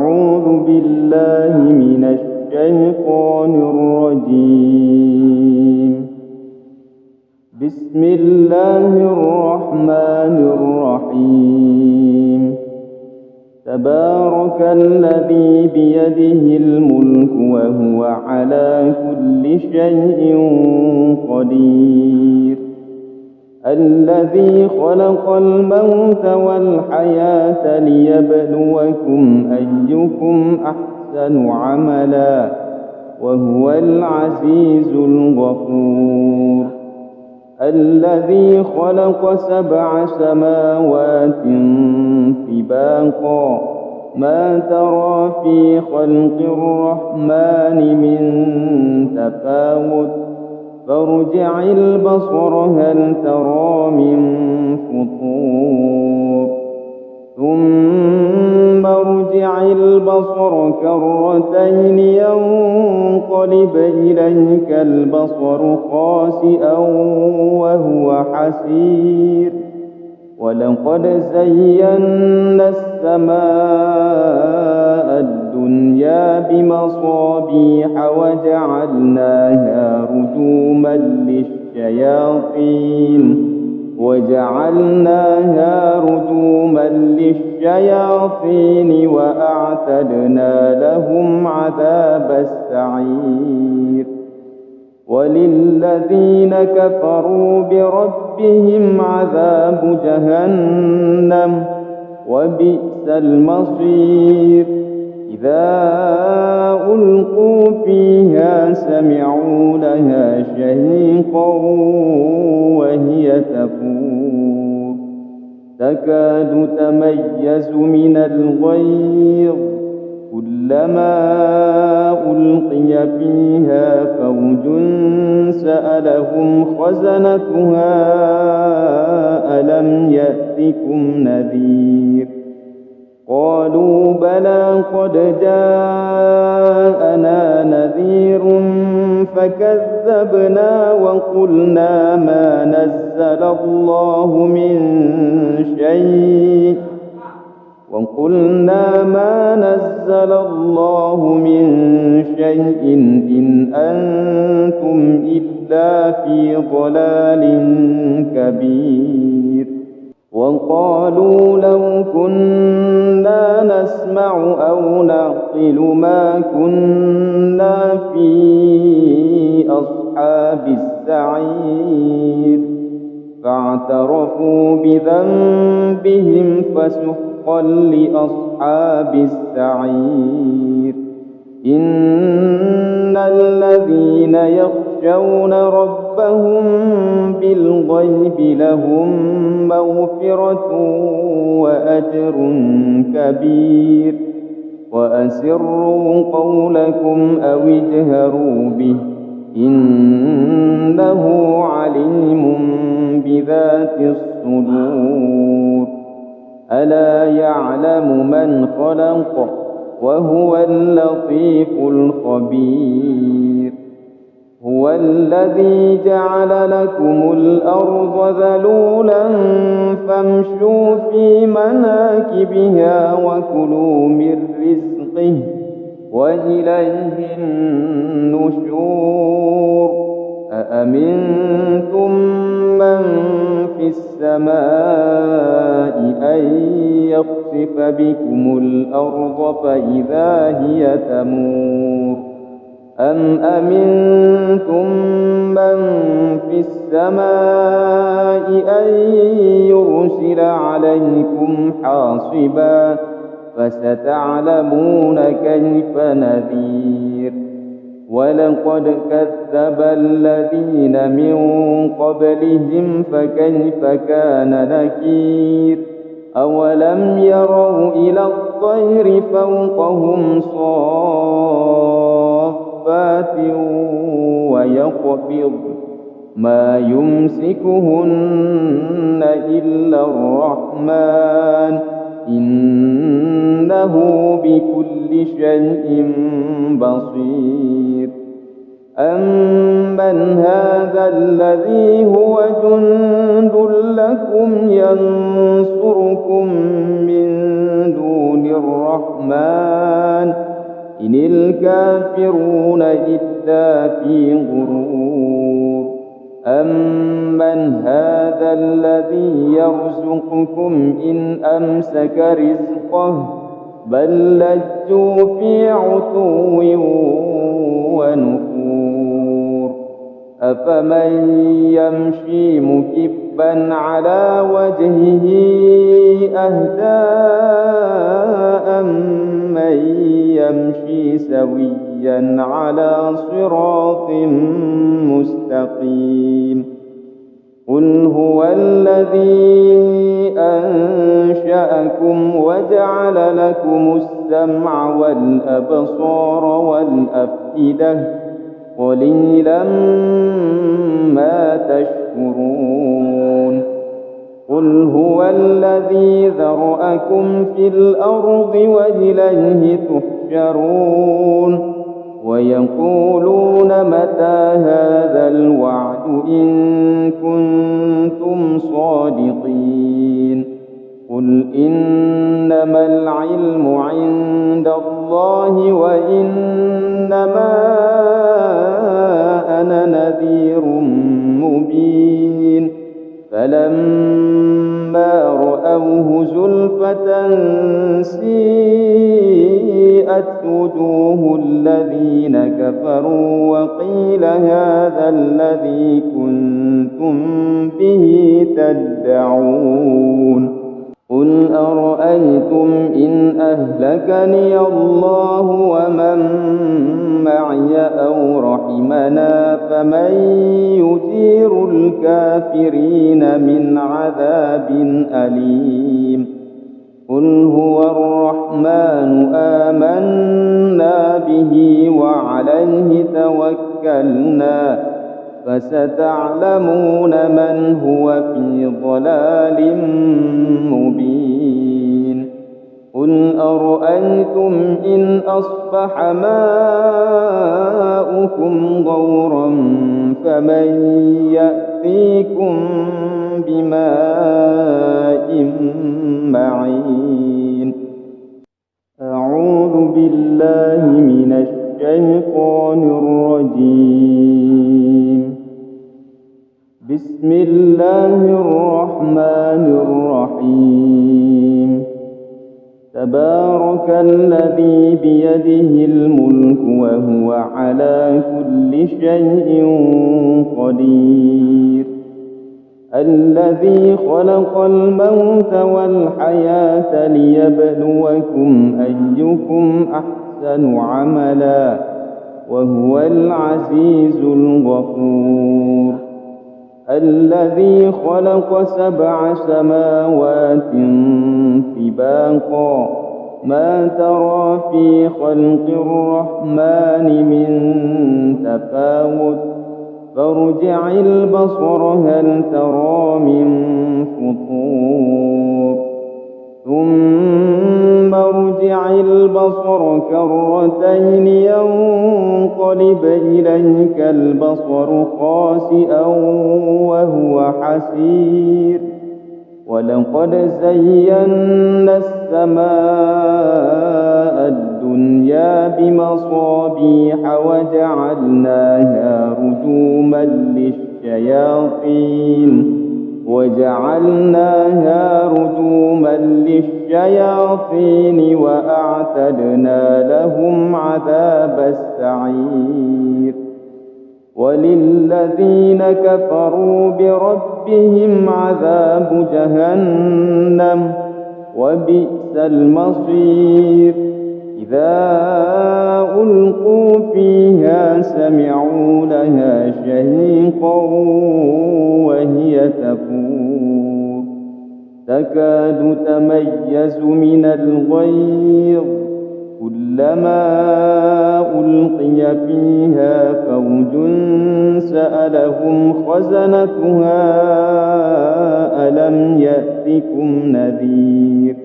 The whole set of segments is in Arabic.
أعوذ بالله من الشيطان الرجيم. بسم الله الرحمن الرحيم. تبارك الذي بيده الملك وهو على كل شيء قدير. الذي خلق الموت والحياة ليبلوكم أيكم أحسن عملا وهو العزيز الغفور. الذي خلق 7 سماوات طباقا ما ترى في خلق الرحمن من تفاوت فارجع البصر هل ترى من فطور ثم ارجع البصر كرتين ينقلب إليك البصر خاسئا وهو حسير. ولقد زينا السماء الدنيا بمصابيح وجعلناها رجوما للشياطين وأعتدنا لهم عذاب السعير. وللذين كفروا بربهم عذاب جهنم وبئس المصير. إذا ألقوا فيها سمعوا لها شهيقا وهي تفور تكاد تميز من الغيظ كلما ألقي فيها فوج سألهم خزنتها ألم يأتكم نذير. قالوا بلى قد جاءنا نذير فكذبنا وقلنا ما نزل الله من شيء إن أنتم إلا في ضلال كبير. وقالوا لو كنا نسمع أو نعقل ما كنا في أصحاب السعير. فاعترفوا بذنبهم فسحقا لأصحاب السعير. إن الذين يخشون ربهم بالغيب لهم مغفرة وأجر كبير. وأسروا قولكم أو اجهروا به إنه عليم بذات الصدور. ألا يعلم من خلق وهو اللطيف الخبير. هو الذي جعل لكم الأرض ذلولا فامشوا في مناكبها وكلوا من رزقه وإليه النشور. أأمنتم من في السماء أن يخسف بكم الأرض فإذا هي تمور أم أمنتم من في السماء أن يرسل عليكم حاصبا فستعلمون كيف نذير. ولقد كذب الذين من قبلهم فكيف كان نكير. أولم يروا إلى الطير فوقهم صافات ويقبض ما يمسكهن إلا الرحمن إنه بكل شيء بصير. أمن هذا الذي هو جند لكم ينصركم من دون الرحمن إن الكافرون إلا في غرور أمن هذا الذي يرزقكم إن أمسك رزقه بل لجوا في عتو ونفور أفمن يمشي مكبا على وجهه أهدى أمن يمشي سويا على صراط مستقيم قل هو الذي أنشأكم وجعل لكم السمع والأبصار والأفئدة قليلا ما تشكرون قل هو الذي ذرأكم في الأرض وإليه تحشرون ويقولون متى هذا الوعد إن كنتم صادقين قل إنما العلم عند الله وإنما أنا نذير مبين فلما رأوه زلفة سيئت وجوه الذين كفروا وقيل هذا الذي كنتم به تدعون قل أرأيتم إن أهلكني الله ومن معي أو رحمنا فمن يجير الكافرين من عذاب أليم قل هو الرحمن آمنا به وعليه توكلنا فستعلمون من هو في ضلال مبين قل أرأيتم إن أصبح ماؤكم غورا فمن يأتيكم بماء معين أعوذ بالله من الشيطان الرجيم بسم الله الرحمن الرحيم تبارك الذي بيده الملك وهو على كل شيء قدير الذي خلق الموت والحياة ليبلوكم أيكم أحسن عملا وهو العزيز الغفور الذي خلق 7 سماوات طباقا ما ترى في خلق الرحمن من تفاوت فارجع البصر هل ترى من فطور ثم ارجع البصر كرتين ينقلب إليك البصر خاسئا وهو حسير ولقد زينا السماء الدنيا بمصابيح وجعلناها رجوما للشياطين وأعتدنا لهم عذاب السعير وللذين كفروا بربهم عذاب جهنم وبئس المصير إذا ألقوا فيها سمعوا لها شهيقا وهي تفور تكاد تميز من الغيظ كلما ألقي فيها فوج سألهم خزنتها ألم يأتكم نذير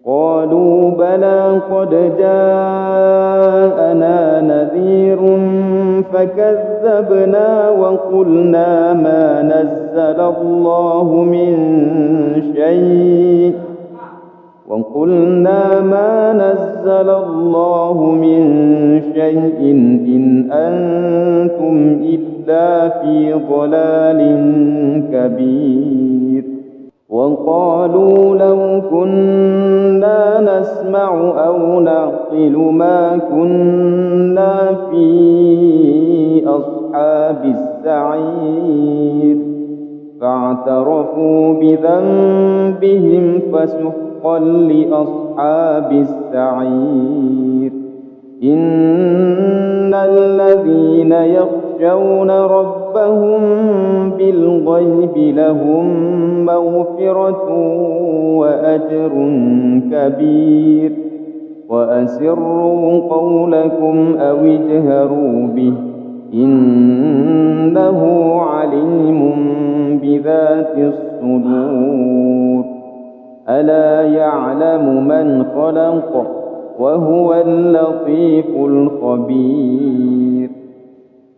قالوا بلى قد جاءنا نذير فكذبنا وقلنا ما نزل الله من شيء وقلنا ما نزل الله من شيء إن أنتم إلا في ضلال كبير وقالوا لو كنا نسمع أو نعقل ما كنا في أصحاب السعير فاعترفوا بذنبهم فسحقا لأصحاب السعير إن الذين يخشون ربهم بالغيب لهم مغفرة وأجر كبير وأسروا قولكم أو اجهروا به إنه عليم بذات الصدور ألا يعلم من خلق وهو اللطيف الخبير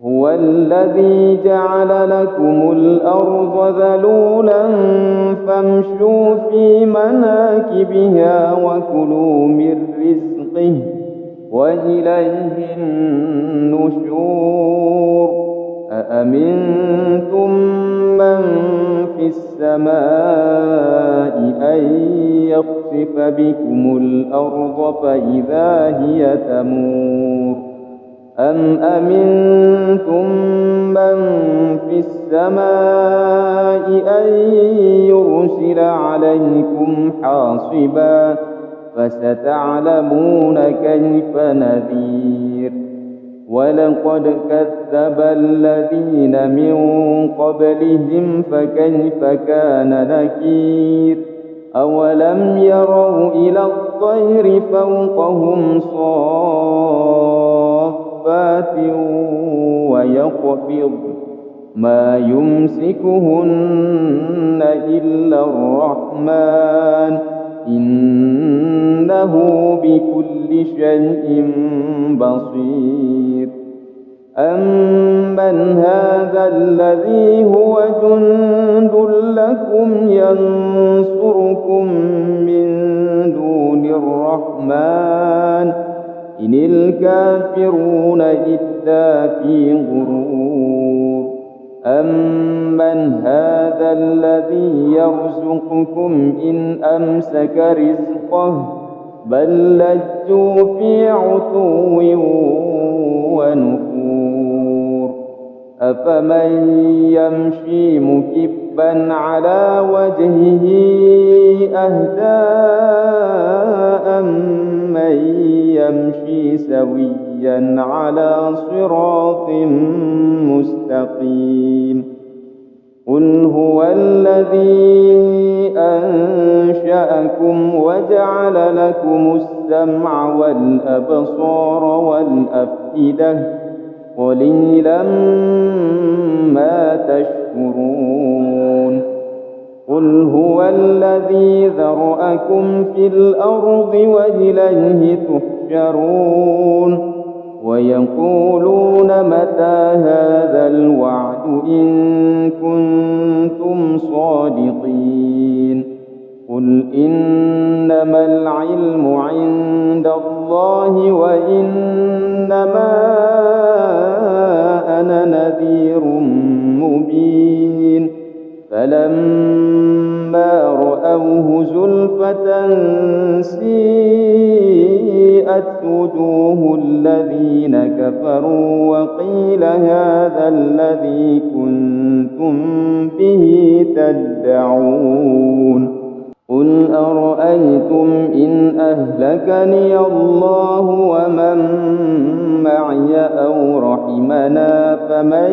هو الذي جعل لكم الأرض ذلولا فامشوا في مناكبها وكلوا من رزقه وإليه النشور أأمنتم من في السماء أن يخسف بكم الأرض فإذا هي تمور أم أمنتم من في السماء أن يرسل عليكم حاصبا فستعلمون كيف نذير ولقد كذب الذين من قبلهم فكيف كان نكير أولم يروا إلى الطير فوقهم صافات ويقبض ما يمسكهن إلا الرحمن إنه بكل شيء بصير أمن هذا الذي هو جند لكم ينصركم من دون الرحمن إن الكافرون إلا في غرور أمن هذا الذي يرزقكم إن أمسك رزقه بل لجوا في عتو ونفور أفمن يمشي مكبا على وجهه أهدى أمن يمشي سويا على صراط مستقيم قل هو الذي أنشأكم وجعل لكم السمع والأبصار والأفئدة قليلا ما تشكرون قل هو الذي ذرأكم في الأرض وإليه تحشرون ويقولون متى هذا الوعد إن كنتم صادقين قل إنما العلم عند الله وإنما أنا نذير مبين فلما رأوه زلفة سيئت وجوه الذين كفروا وقيل هذا الذي كنتم به تدعون قل أرأيتم إن أهلكني الله ومن معي أو رحمنا فمن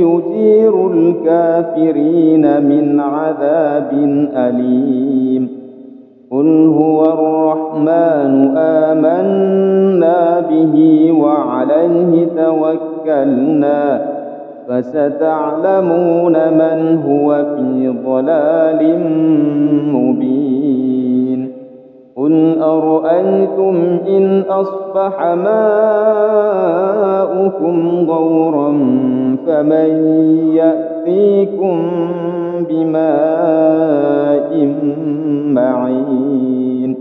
يجير الكافرين من عذاب أليم قل هو الرحمن آمنا به وعليه توكلنا فستعلمون من هو في ضلال مبين قل أرأيتم إن أصبح ماؤكم غورا فمن يأتيكم بماء معين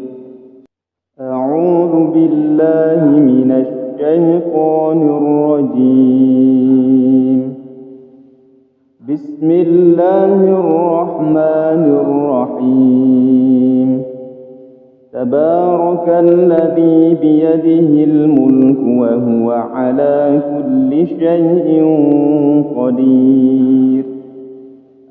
أعوذ بالله من الشيطان الرجيم. بسم الله الرحمن الرحيم. تبارك الذي بيده الملك وهو على كل شيء قدير.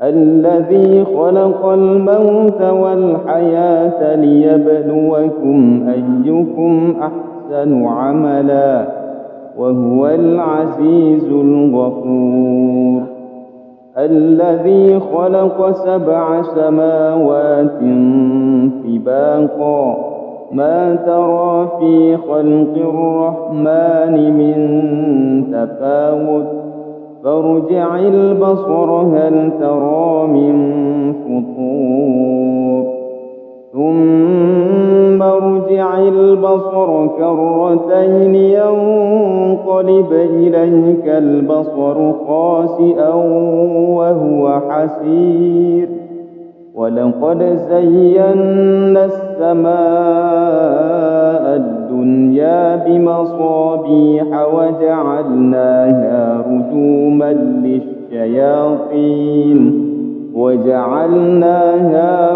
الذي خلق الموت والحياة ليبلوكم أيكم أحسن عملا وهو العزيز الغفور. الذي خلق 7 سماوات طباقا ما ترى في خلق الرحمن من تفاوت فارجع البصر هل ترى من فطور ثم ارجع البصر كرتين ينقلب إليك البصر خاسئا وهو حسير. ولقد زينا السماء الدنيا بمصابيح وجعلناها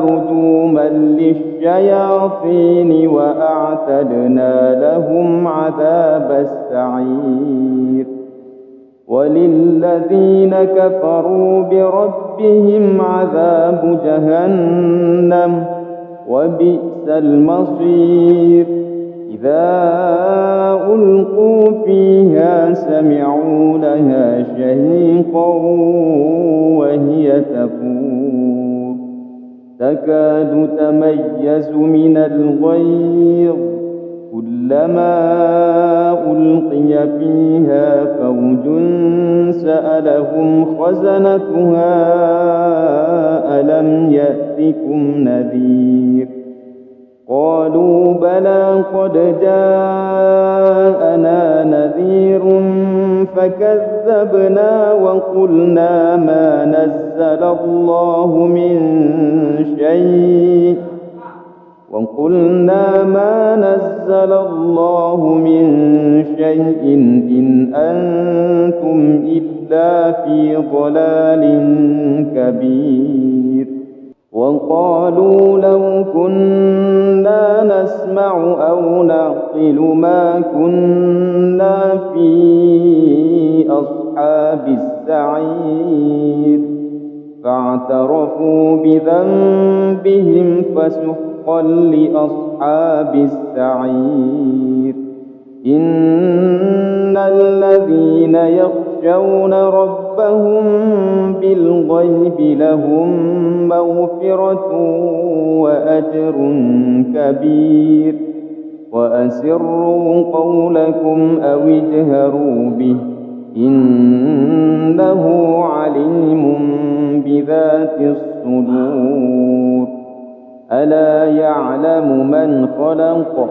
رجوما للشياطين وأعتدنا لهم عذاب السعير. وللذين كفروا بربهم عذاب جهنم وبئس المصير. إذا ألقوا فيها سمعوا لها شهيقا وهي تفور تكاد تميز من الغيظ كلما ألقي فيها فوج سألهم خزنتها ألم يأتكم نذير قالوا بلى قد جاءنا نذير فكذبنا وقلنا ما نزل الله من شيء إن أنتم إلا في ضلال كبير. وقالوا لو كنا نسمع أو نعقل ما كنا في أصحاب السعير فاعترفوا بذنبهم فسحقا لأصحاب السعير. إن الذين يخشون ربهم بالغيب لهم مغفرة وأجر كبير. وأسروا قولكم أو اجهروا به إنه عليم بذات الصدور. ألا يعلم من خلق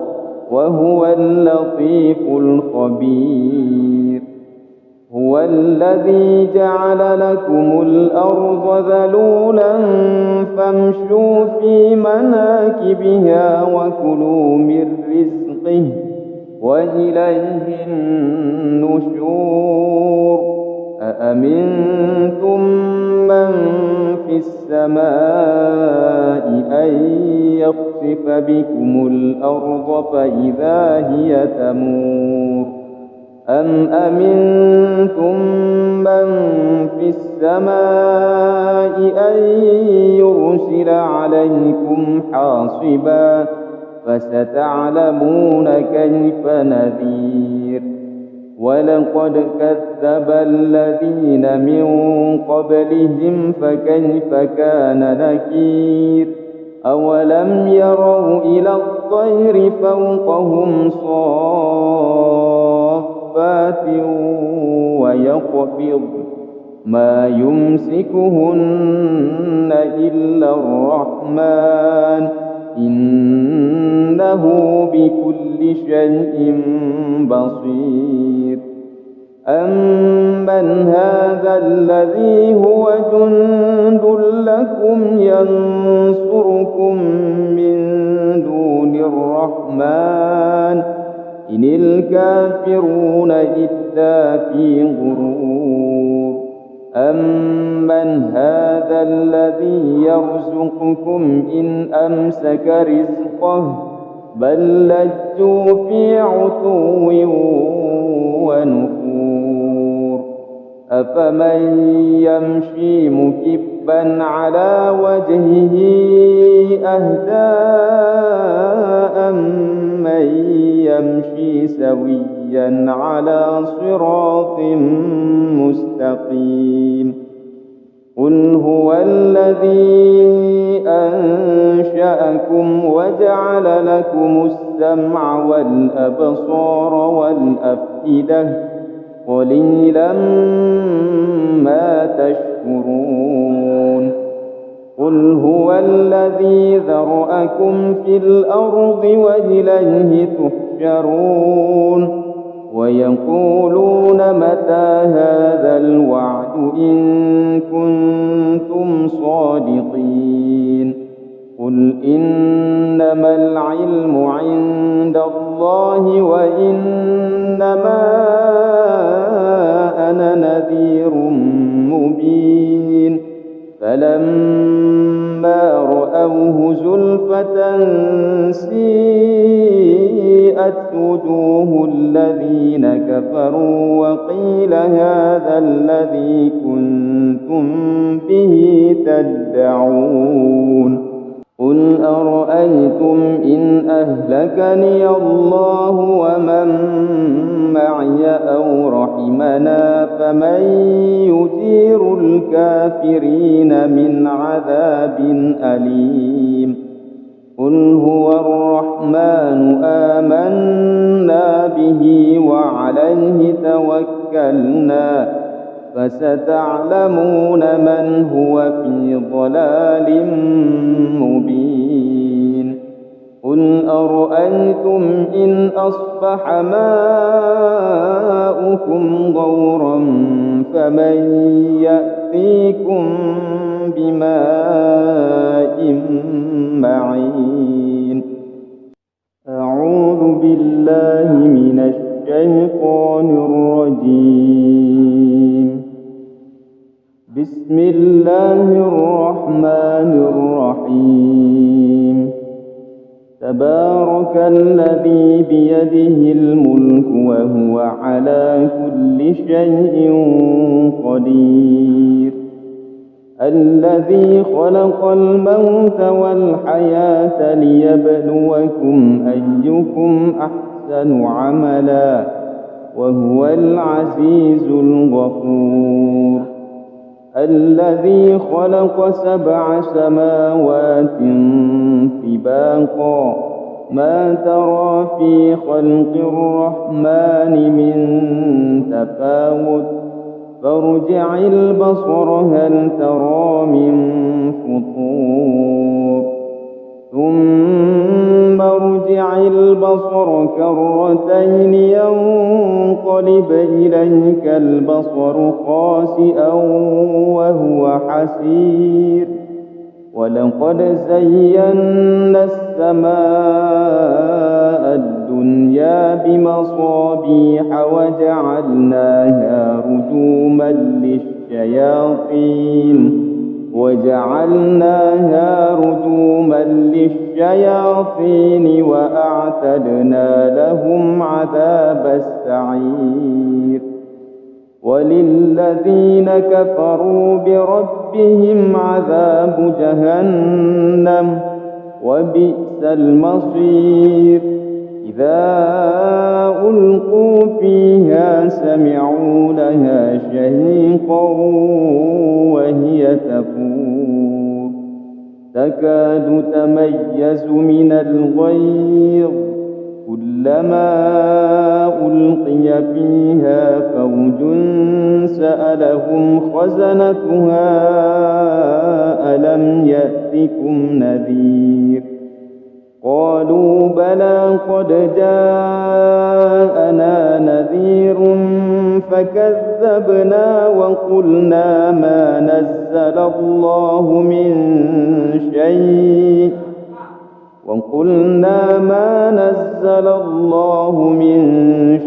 وهو اللطيف الخبير. هو الذي جعل لكم الأرض ذلولا فامشوا في مناكبها وكلوا من رزقه وإليه النشور. أأمنتم من في السماء أن يخسف بكم الأرض فإذا هي تمور أم أمنتم من في السماء أن يرسل عليكم حاصبا فستعلمون كيف نذير. ولقد كذب الذين من قبلهم فكيف كان نكير. أولم يروا إلى الطير فوقهم صافات ويقبض ما يمسكهن إلا الرحمن إنه بكل شيء بصير. أَمَّنْ هَذَا الَّذِي هُوَ جُندٌ لَّكُمْ يَنصُرُكُم مِّن دُونِ الرَّحْمَٰنِ إِنِ الْكَافِرُونَ إِلَّا فِي غُرُورٍ أَمَّنْ هَذَا الَّذِي يَرْزُقُكُمْ إِنْ أَمْسَكَ رِزْقَهُ بَل لَّجُّوا فِي عُتُوٍّ وَنُفُورٍ أَفَمَن يَمْشِي مُكِبًّا عَلَىٰ وَجْهِهِ أَهْدَىٰ أَمَّن يَمْشِي سَوِيًّا عَلَىٰ صِرَاطٍ مُّسْتَقِيمٍ قُلْ هُوَ الَّذِي أَنشَأَكُمْ وَجَعَلَ لَكُمُ السَّمْعَ وَالْأَبْصَارَ وَالْأَفْئِدَةَ قَلِيلًا مَّا تَشْكُرُونَ قُلْ هُوَ الَّذِي ذَرَأَكُمْ فِي الْأَرْضِ وَإِلَيْهِ تُحْشَرُونَ وَيَقُولُونَ مَتَىٰ هَٰذَا الْوَعْدُ إِن كُنتُمْ صَادِقِينَ قُلْ إِنَّمَا الْعِلْمُ عِندَ اللَّهِ وَإِنَّمَا أَنَا نَذِيرٌ مُّبِينٌ فَلَمَّا رَأَوْهُ زُلْفَةً سِيئَتْ وُجُوهُ الَّذِينَ كَفَرُوا وَقِيلَ هَٰذَا الَّذِي كُنتُم بِهِ تَدَّعُونَ قُلْ أَرَأَيْتُمْ إِنْ أَهْلَكَنِيَ اللَّهُ وَمَن مَّعِيَ أَوْ رَحِمَنَا فَمَن يُجِيرُ الْكَافِرِينَ مِنْ عَذَابٍ أَلِيمٍ قُلْ هُوَ الرَّحْمَٰنُ آمَنَّا بِهِ وَعَلَيْهِ تَوَكَّلْنَا فَسَتَعْلَمُونَ مَنْ هُوَ فِي ضَلَالٍ مُّبِينٍ قُلْ أَرَأَيْتُمْ إِنْ أَصْبَحَ مَاؤُكُمْ غَوْرًا فَمَن يَأْتِيكُم بِمَاءٍ مَّعِينٍ أَعُوذُ بِاللَّهِ مِنَ الشَّيْطَانِ الرَّجِيمِ بسم الله الرحمن الرحيم تبارك الذي بيده الملك وهو على كل شيء قدير الذي خلق الموت والحياة ليبلوكم أيكم أحسن عملا وهو العزيز الغفور الذي خلق 7 سماوات طباقا ما ترى في خلق الرحمن من تفاوت فارجع البصر هل ترى من فطور ثم ارجع البصر كرتين ينقلب إليك البصر خاسئا وهو حسير ولقد زينا السماء الدنيا بمصابيح وجعلناها رجوما للشياطين وأعتدنا لهم عذاب السعير وللذين كفروا بربهم عذاب جهنم وبئس المصير إذا ألقوا فيها سمعوا لها شهيقا وهي تفور تكاد تميز من الغيظ كلما ألقي فيها فوج سألهم خزنتها ألم يأتكم نذير قالوا بلى قد جاءنا نذير فكذبنا وقلنا ما نزل الله من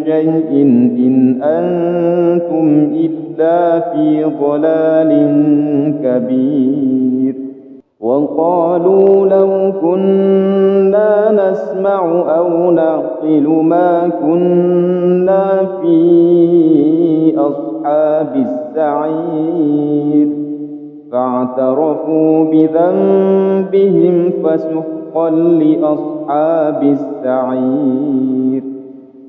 شيء إن أنتم إلا في ضلال كبير. وقالوا لو كنا نسمع أو نعقل ما كنا في أصحاب السعير فاعترفوا بذنبهم فسحقا لأصحاب السعير.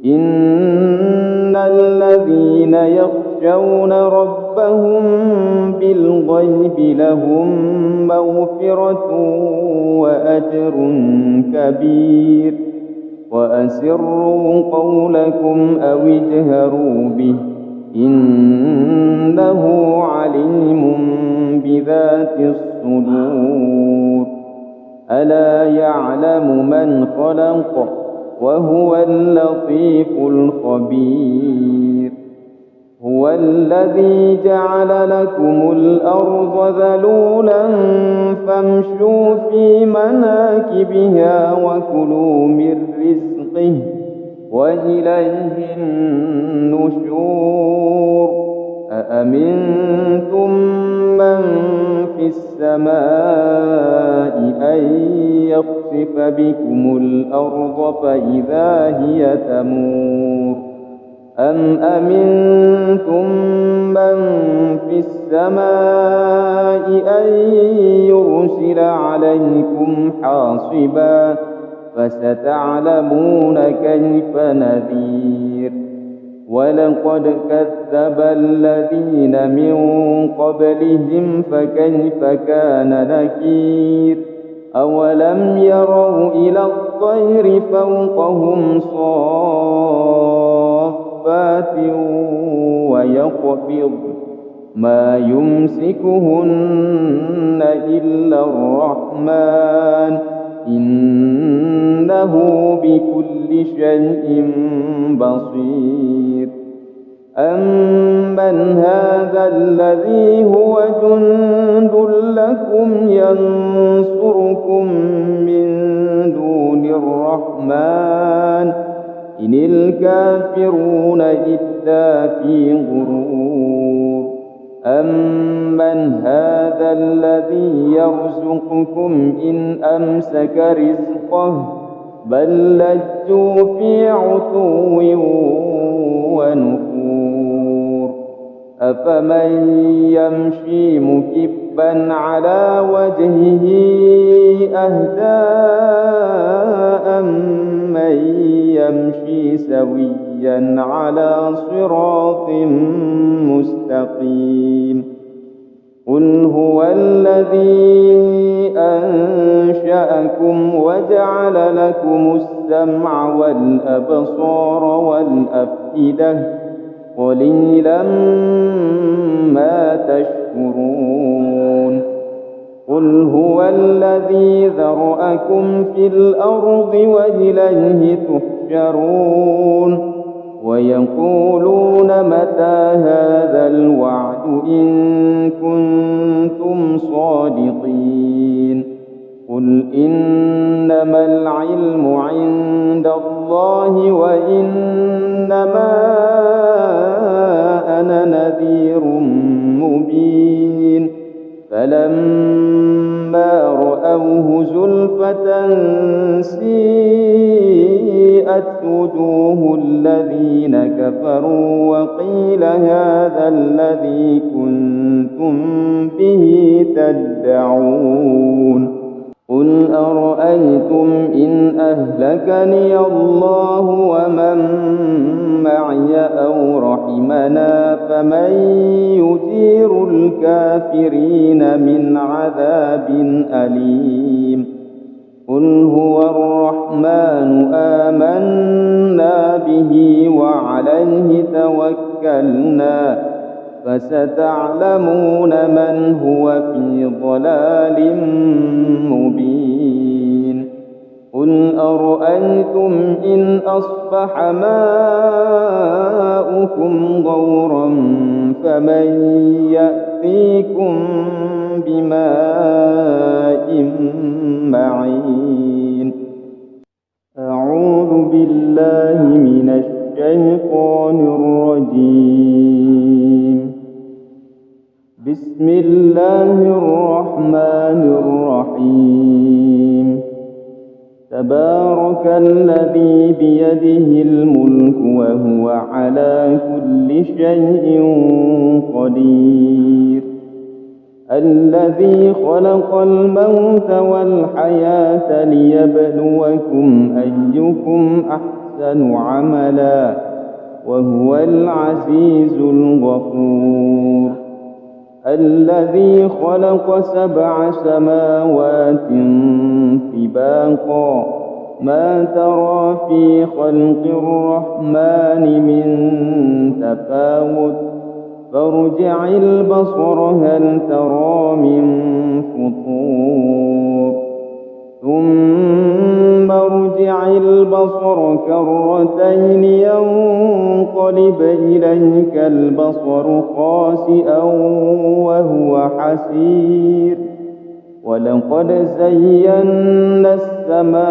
إن الذين يخشون ربهم بالغيب لهم مغفرة وأجر كبير. وأسروا قولكم أو اجهروا به إنه عليم بذات الصدور. ألا يعلم من خلق وهو اللطيف الخبير. هو الذي جعل لكم الأرض ذلولا فامشوا في مناكبها وكلوا من رزقه وإليه النشور. أأمنتم من في السماء أن يخسف بكم الأرض فإذا هي تمور أم أمنتم من في السماء أن يرسل عليكم حاصبا فستعلمون كيف نذير. ولقد كذب الذين من قبلهم فكيف كان نكير. أولم يروا إلى الطير فوقهم صافات ويقبض ما يمسكهن إلا الرحمن إنه بكل شيء بصير. أمن هذا الذي هو جند لكم ينصركم من دون الرحمن إن الكافرون إلا في غرور. أمن هذا الذي يرزقكم إن أمسك رزقه بل لجوا في عتو ونفور. أفمن يمشي مكبا على وجهه أهدى أمن يمشي سويا على صراط مستقيم. قل هو الذي أنشأكم وجعل لكم السمع والأبصار والأفئدة قليلا ما تشكرون. قل هو الذي ذرأكم في الأرض وإليه تحشرون. ويقولون متى هذا الوعد إن كنتم صادقين. قل إنما العلم عند الله وإنما أنا نذير مبين. فلما رأوه زلفة سيئت وجوه الذين كفروا وقيل هذا الذي كنتم به تدعون. قل أرأيتم إن أهلكني الله ومن معي أو رحمنا فمن يجير الكافرين من عذاب أليم. قل هو الرحمن آمنا به وعليه توكلنا فستعلمون من هو في ضلال مبين. قل أرأيتم إن أصبح ماؤكم غورا فمن يأتيكم بماء معين. أعوذ بالله من الشيطان الرجيم. بسم الله الرحمن الرحيم. تبارك الذي بيده الملك وهو على كل شيء قدير. الذي خلق الموت والحياة ليبلوكم أيكم أحسن عملا وهو العزيز الغفور. الذي خلق 7 سماوات طباقا ما ترى في خلق الرحمن من تفاوت فارجع البصر هل ترى من فطور ثم ارجع البصر كرتين ينقلب إليك البصر خاسئا وهو حسير. ولقد زينا السماء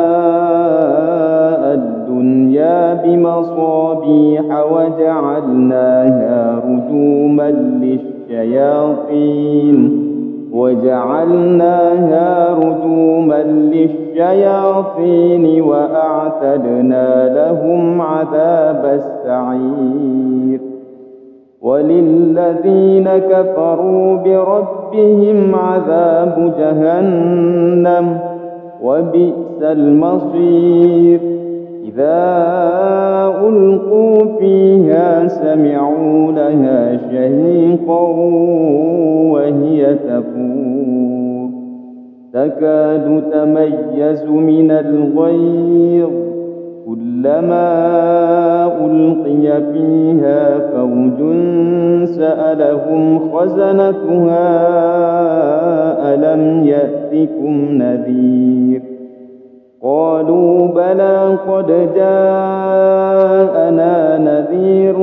الدنيا بمصابيح وجعلناها رجوما للشياطين وأعتدنا لهم عذاب السعير. وللذين كفروا بربهم عذاب جهنم وبئس المصير. إذا ألقوا فيها سمعوا لها شهيقا وهي تفور تكاد تميز من الغيظ كلما ألقي فيها فوج سألهم خزنتها ألم يأتكم نذير قالوا بلى قد جاءنا نذير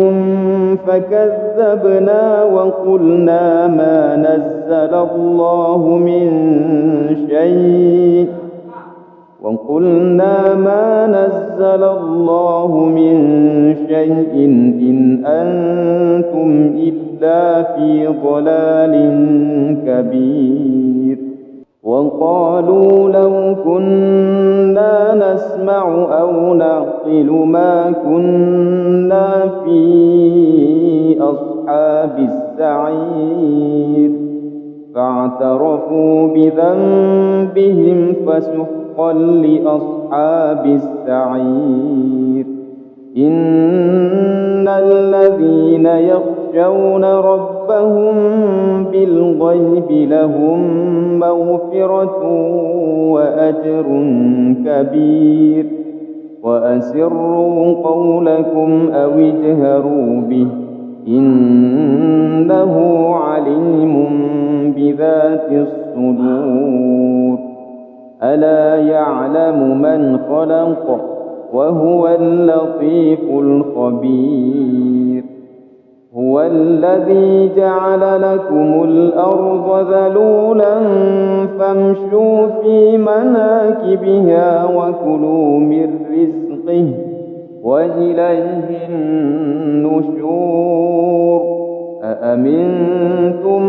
فكذبنا وقلنا ما نزل الله من شيء إن أنتم إلا في ضلال كبير. وقالوا لو كنا نسمع أو نعقل ما كنا في أصحاب السعير فاعترفوا بذنبهم فسحقا لأصحاب السعير. إن الذين يخشون ربهم بالغيب لهم مغفرة وأجر كبير. وأسروا قولكم أو اجهروا به إنه عليم بذات الصدور. ألا يعلم من خلق وهو اللطيف الخبير. هو الذي جعل لكم الأرض ذلولا فامشوا في مناكبها وكلوا من رزقه وإليه النشور. أأمنتم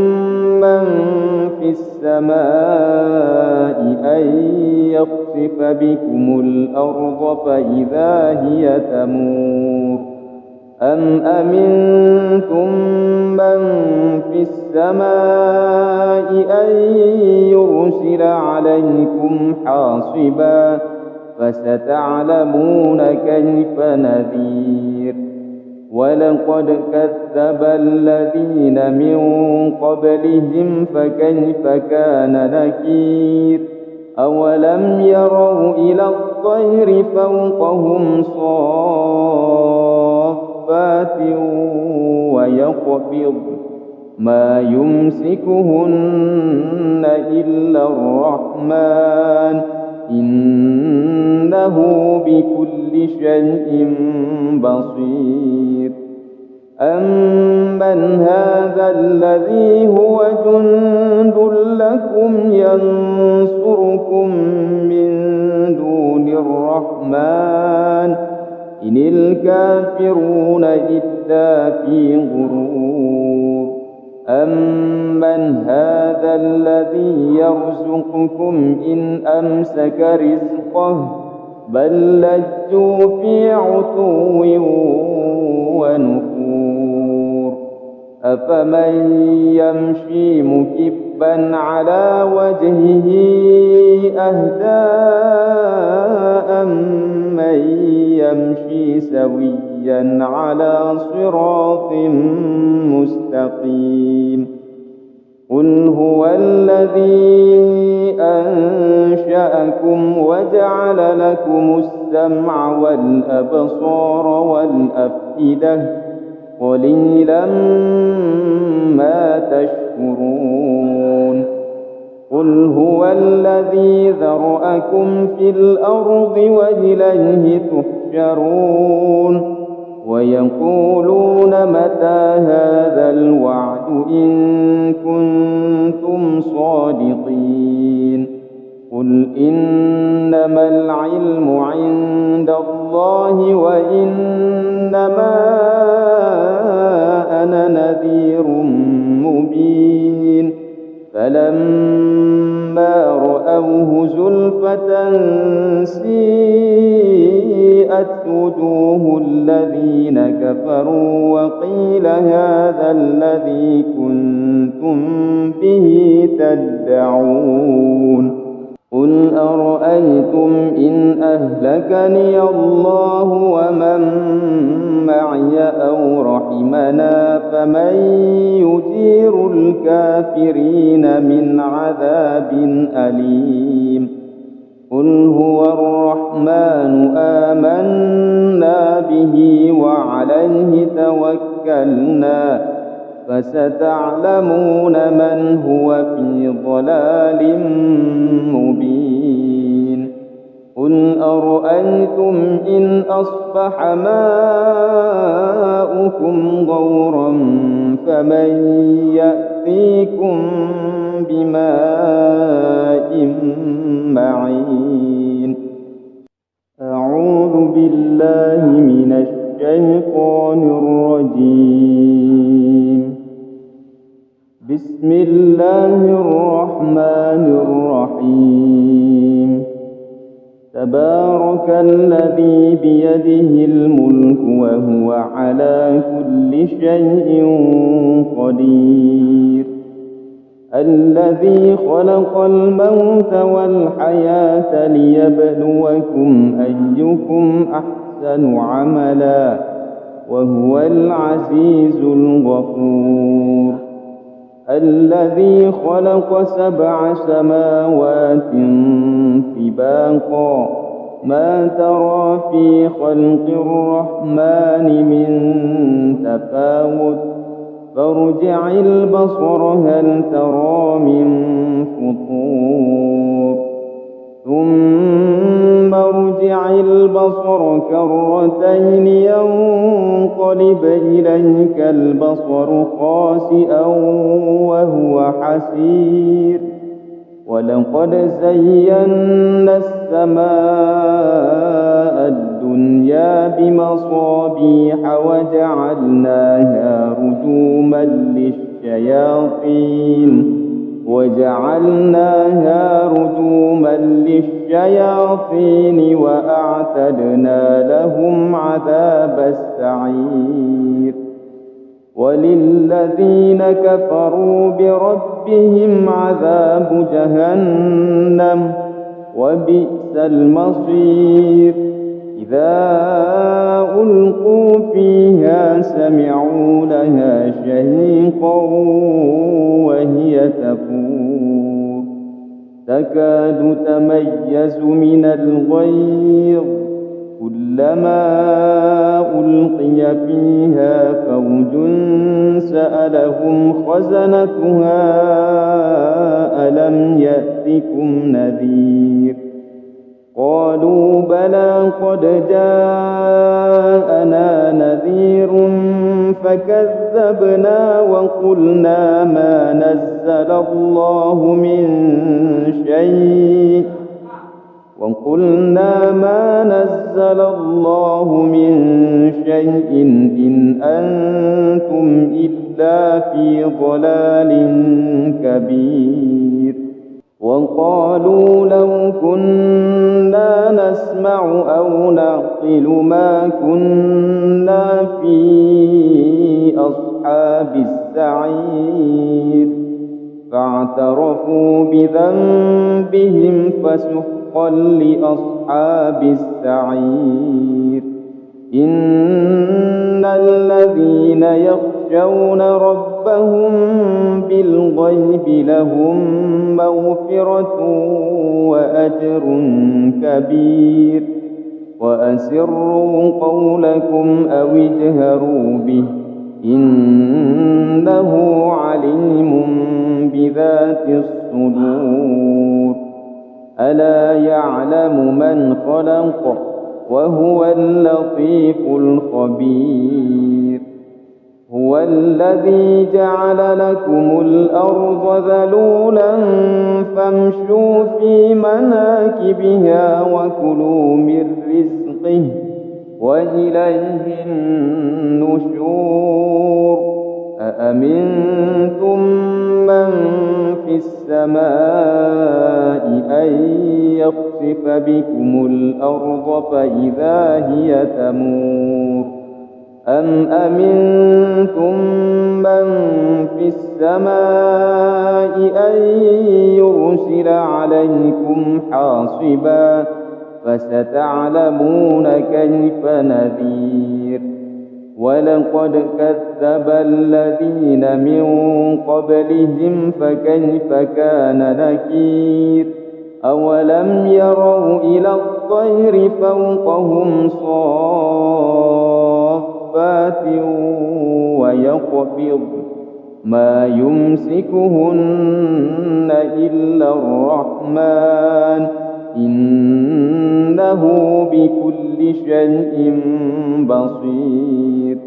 من في السماء أن يخسف بكم الأرض فإذا هي تمور أم أمنتم من في السماء أن يرسل عليكم حاصبا فستعلمون كيف نذير. ولقد كذب الذين من قبلهم فكيف كان نكير. أولم يروا إلى الطير فوقهم صافات ويقبض ما يمسكهن إلا الرحمن إنه بكل شيء بصير. أمن هذا الذي هو جند لكم ينصركم من دون الرحمن إن الكافرون إلا في غرور. أمن هذا الذي يرزقكم إن أمسك رزقه بل لجوا في عتو ونفور. أفمن يمشي مكبا على وجهه أهدى أمن يمشي سويا على صراط مستقيم. قل هو الذي أنشأكم وجعل لكم السمع والأبصار والأفئدة قليلا ما تشكرون. قل هو الذي ذرأكم في الأرض وإليه تحشرون. ويقولون متى هذا الوعد إن كنتم صادقين. قل إنما العلم عند الله وإنما أنا نذير مبين. فلما رأوه زلفة سيئت وجوه الذين كفروا وقيل هذا الذي كنتم به تدعون. قل أرأيتم إن أهلكني الله ومن معي أو رحمنا فمن يجير الكافرين من عذاب أليم. قل هو الرحمن آمنا به وعليه توكلنا فستعلمون من هو في ضلال مبين. قل أرأيتم إن أصبح ماؤكم غورا فمن يأتيكم بماء معين. أعوذ بالله من الشيطان الرجيم. بسم الله الرحمن الرحيم. تبارك الذي بيده الملك وهو على كل شيء قدير. الذي خلق الموت والحياة ليبلوكم أيكم أحسن عملا وهو العزيز الغفور. الذي خلق 7 سماوات طباقا ما ترى في خلق الرحمن من تفاوت فارجع البصر هل ترى من فطور ثم ارجع البصر كرتين ينقلب إليك البصر خاسئا وهو حسير. ولقد زينا السماء الدنيا بمصابيح وجعلناها رجوما للشياطين وأعتدنا لهم عذاب السعير. وللذين كفروا بربهم عذاب جهنم وبئس المصير. إذا ألقوا فيها سمعوا لها شهيقا وهي تفور تكاد تميز من الغيظ كلما ألقي فيها فوج سألهم خزنتها ألم يأتكم نذير قالوا بلى قد جاءنا نذير فكذبنا وقلنا ما نزل الله من شيء إن أنتم إلا في ضلال كبير. وقالوا لو كنا نسمع أو نعقل ما كنا في أصحاب السعير فاعترفوا بذنبهم فسحقا لأصحاب السعير. إن الذين يخشون ربهم بالغيب لهم مغفرة وأجر كبير. وأسروا قولكم أو اجهروا به إنه عليم بذات الصدور. ألا يعلم من خلق وهو اللطيف الخبير. هو الذي جعل لكم الأرض ذلولا فامشوا في مناكبها وكلوا من رزقه وإليه النشور. أأمنتم من في السماء أن يخسف بكم الأرض فإذا هي تمور أم أمنتم من في السماء أن يرسل عليكم حاصبا فستعلمون كيف نذير. ولقد كذب الذين من قبلهم فكيف كان نكير. أولم يروا إلى الطير فوقهم صافات ويقبض ما يمسكهن إلا الرحمن إنه بكل شيء بصير.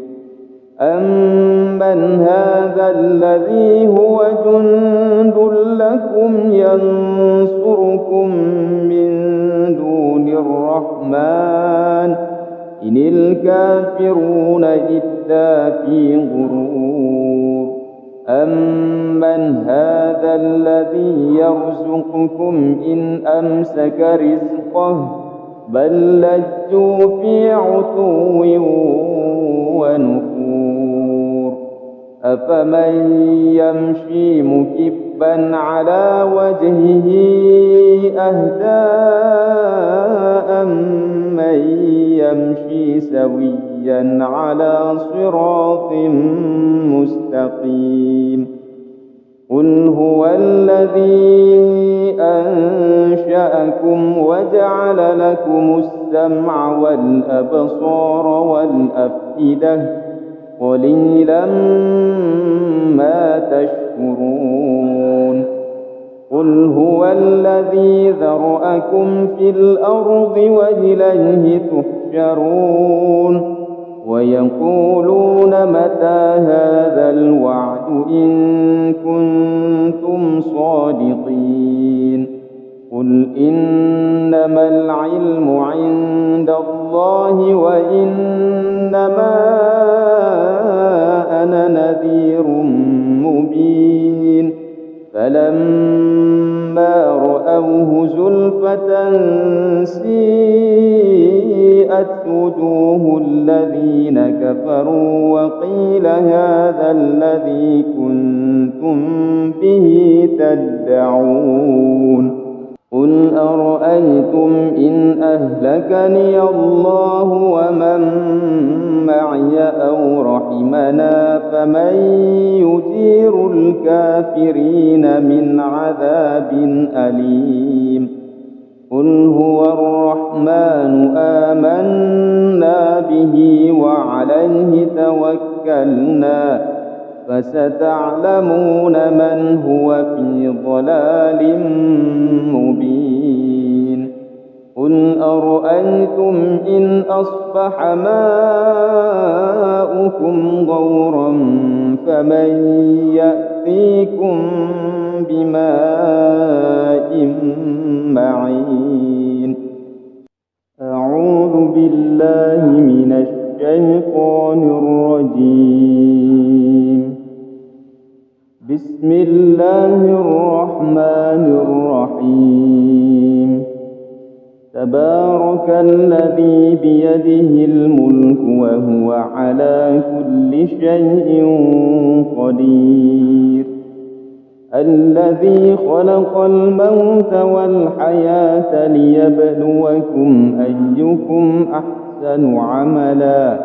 أمن هذا الذي هو جند لكم ينصركم من دون الرحمن إن الكافرون إلا في غرور. أمن هذا الذي يرزقكم إن أمسك رزقه بل لجوا في عتو ونفور. أفمن يمشي مكبا على وجهه أهدى أمن يمشي سويا على صراط مستقيم. قل هو الذي أنشأكم وجعل لكم السمع والأبصار والأفئدة قليلا ما تشكرون. قل هو الذي ذرأكم في الأرض وإليه تحشرون. ويقولون متى هذا الوعد إن كنتم صادقين. قل إنما العلم عند الله وإنما أنا نذير مبين. فلما رأوه زلفة سيئت وجوه الذين كفروا وقيل هذا الذي كنتم به تدعون. قل أرأيتم إن أهلكني الله ومن معي أو رحمنا فمن يجير الكافرين من عذاب أليم. قل هو الرحمن آمنا به وعليه توكلنا فستعلمون من هو في ضلال مبين. قل أرأيتم إن أصبح ماؤكم غورا فمن يأتيكم بماء معين. أعوذ بالله من الشيطان الرجيم. بسم الله الرحمن الرحيم. تبارك الذي بيده الملك وهو على كل شيء قدير. الذي خلق الموت والحياة ليبلوكم أيكم أحسن عملا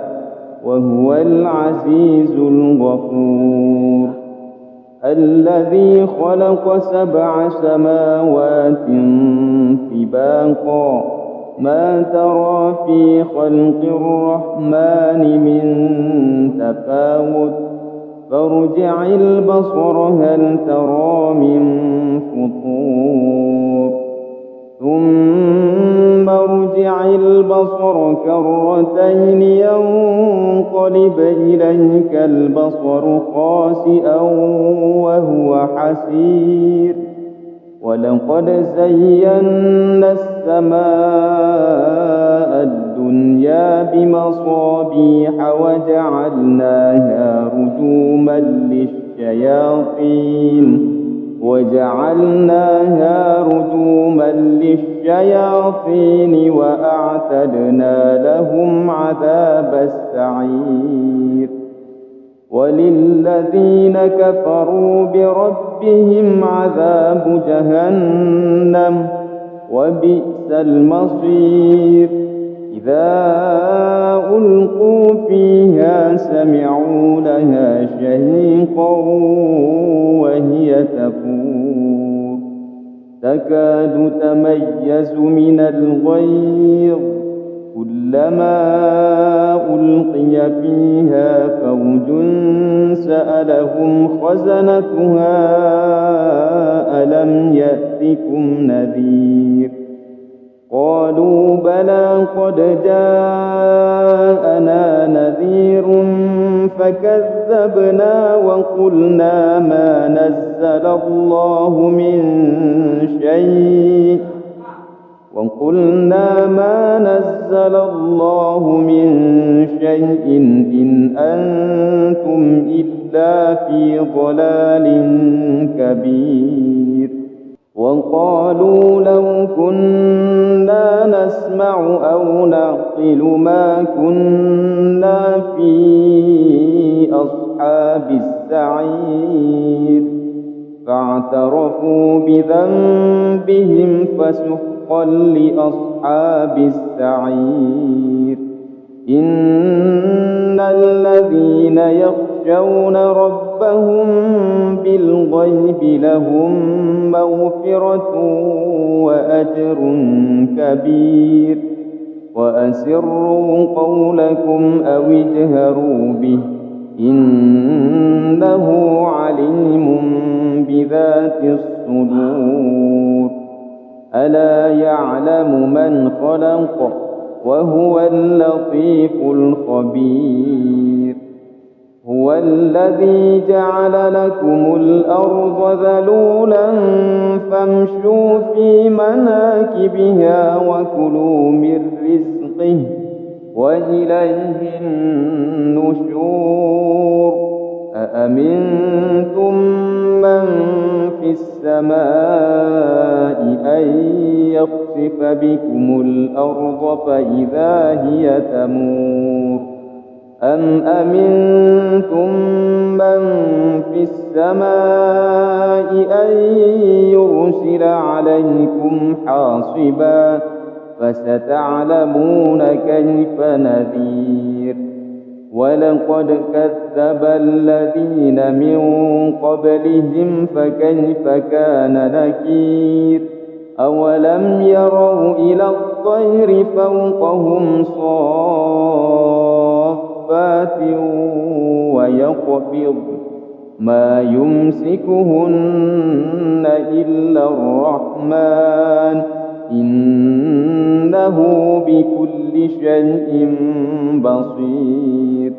وهو العزيز الغفور. الذي خلق 7 سماوات طباقا ما ترى في خلق الرحمن من تفاوت فارجع البصر هل ترى من فطور ثم ارجع البصر كرتين ينقلب إليك البصر خاسئا وهو حسير. ولقد زينا السماء الدنيا بمصابيح وجعلناها رجوما للشياطين وأعتدنا لهم عذاب السعير. وللذين كفروا بربهم عذاب جهنم وبئس المصير. إذا ألقوا فيها سمعوا لها شهيقا وهي تفور تكاد تميز من الغيظ كلما ألقي فيها فوج سألهم خزنتها ألم يأتكم نذير قالوا بلى قد جاءنا نذير فكذبنا وقلنا ما نزل الله من شيء إن أنتم إلا في ضلال كبير. وقالوا لو كنا نسمع أو نعقل ما كنا في أصحاب السعير فاعترفوا بذنبهم فسحقا لأصحاب السعير. إن الذين يخشون ربهم بالغيب لهم مغفرة وأجر كبير. وأسروا قولكم أو اجهروا به إنه عليم بذات الصدور. ألا يعلم من خلق وهو اللطيف الخبير. هو الذي جعل لكم الأرض ذلولا فامشوا في مناكبها وكلوا من رزقه وإليه النشور. أأمنتم من في السماء أن يخسف بكم الأرض فإذا هي تمور أم أمنتم من في السماء أن يرسل عليكم حاصبا فستعلمون كيف نذير. ولقد كذب الذين من قبلهم فكيف كان نكير. أولم يروا إلى الطير فوقهم صافات ويقبض ما يمسكهن إلا الرحمن إنه بكل شيء بصير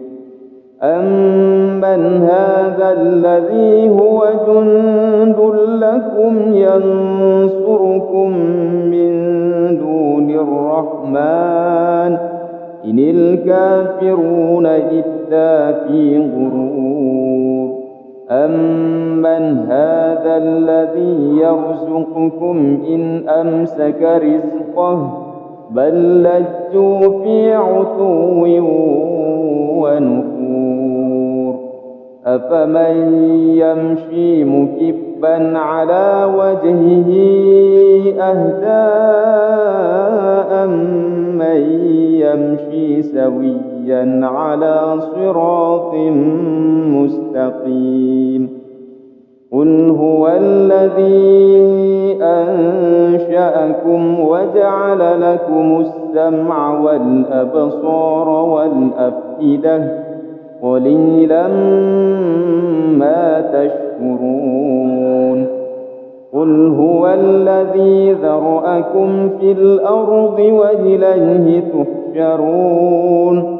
أمن هذا الذي هو جند لكم ينصركم من دون الرحمن إن الكافرون إلا في غرور أمن هذا الذي يرزقكم إن أمسك رزقه بل لجوا في عتو ونفور أفمن يمشي مكبا على وجهه أهدى أمن يمشي سويا على صراط مستقيم قل هو الذي أنشأكم وجعل لكم السمع والأبصار والأفئدة قليلا ما تشكرون قل هو الذي ذرأكم في الأرض وإليه تحشرون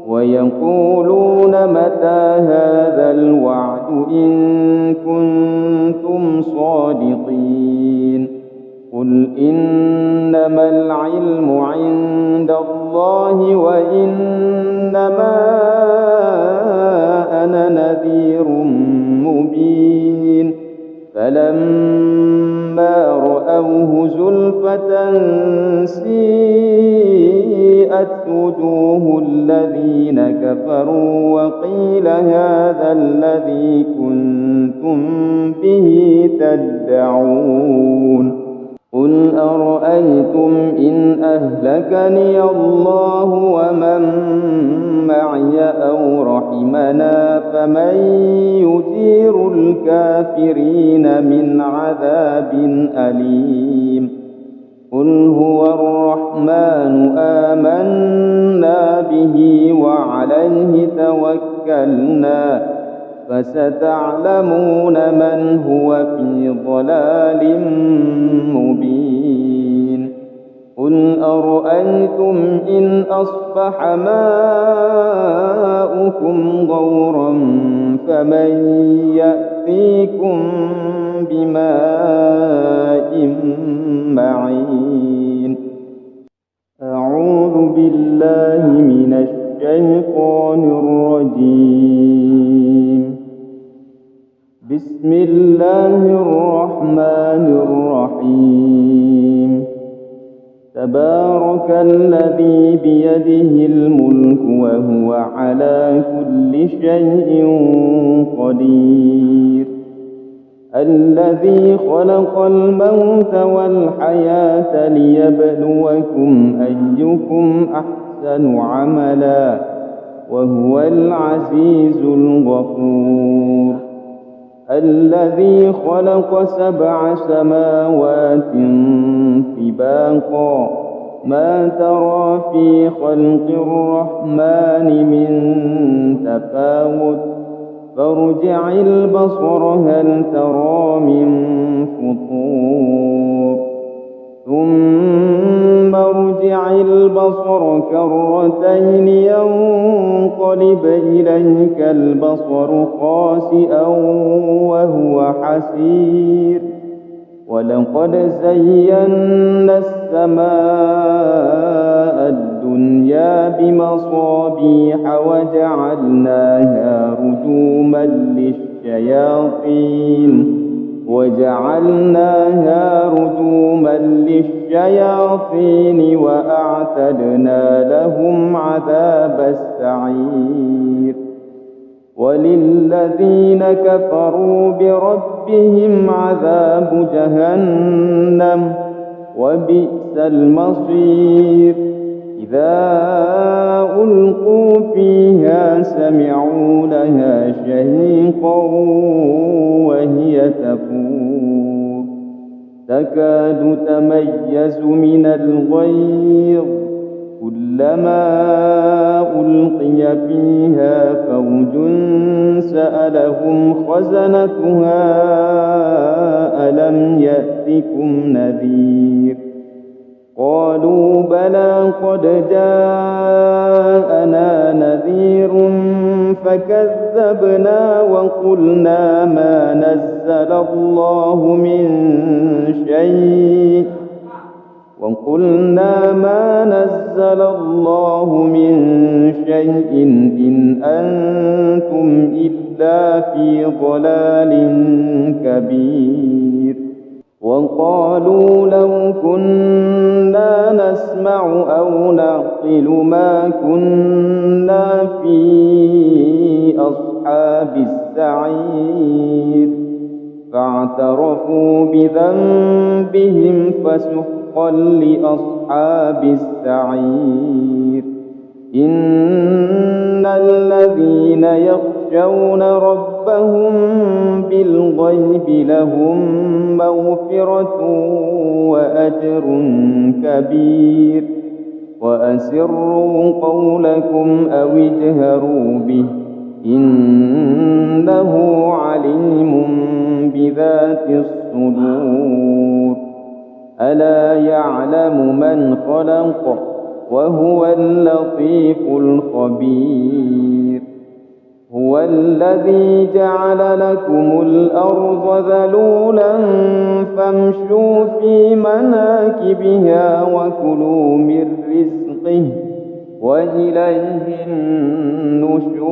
ويقولون متى هذا الوعد إن كنتم صادقين قل إنما العلم عند الله وإنما أنا نذير مبين فلما رأوه زلفة سيئت وجوه الذين كفروا وقيل هذا الذي كنتم به تدعون قل أرأيتم إن أهلكني الله ومن معي أو رحمنا فمن يجير الكافرين من عذاب أليم قل هو الرحمن آمنا به وعليه توكلنا فستعلمون من هو في ضلال مبين قل أرأيتم إن أصبح ماؤكم غورا فمن يأتيكم بماء معين أعوذ بالله من الشيطان الرجيم بسم الله الرحمن الرحيم تبارك الذي بيده الملك وهو على كل شيء قدير الذي خلق الموت والحياة ليبلوكم أيكم أحسن عملا وهو العزيز الغفور الذي خلق 7 سماوات طباقا ما ترى في خلق الرحمن من تفاوت فارجع البصر هل ترى من فطور ثم ارجع البصر كرتين ينقلب إليك البصر خاسئا وهو حسير ولقد زينا السماء الدنيا بمصابيح وجعلناها رجوما للشياطين وأعتدنا لهم عذاب السعير وللذين كفروا بربهم عذاب جهنم وبئس المصير إذا ألقوا فيها سمعوا لها شهيقا وهي تفور تكاد تميز من الغيظ كلما ألقي فيها فوج سألهم خزنتها ألم يأتكم نذير قالوا بلى قد جاءنا نذير فكذبنا وقلنا ما نزل الله من شيء إن أنتم إلا في ضلال كبير. وقالوا لو كنا نسمع أو نعقل ما كنا في أصحاب السعير فاعترفوا بذنبهم فسحقا لأصحاب السعير. إن الذين يخشون ربهم بالغيب لهم مغفرة وأجر كبير. وأسروا قولكم أو اجهروا به إنه عليم بذات الصدور. ألا يعلم من خلق وهو اللطيف الخبير. هو الذي جعل لكم الأرض ذلولا فامشوا في مناكبها وكلوا من رزقه وإليه النشور.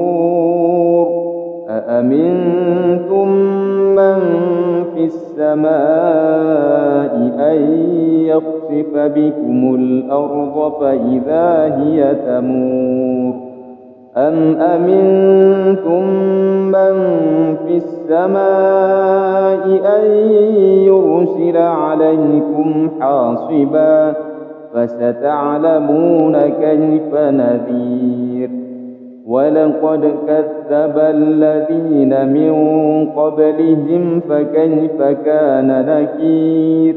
أأمنتم من في السماء أن يخسف بكم الأرض فإذا هي تمور أم أمنتم من في السماء أن يرسل عليكم حاصبا فستعلمون كيف نذير. ولقد كذب الذين من قبلهم فكيف كان نكير.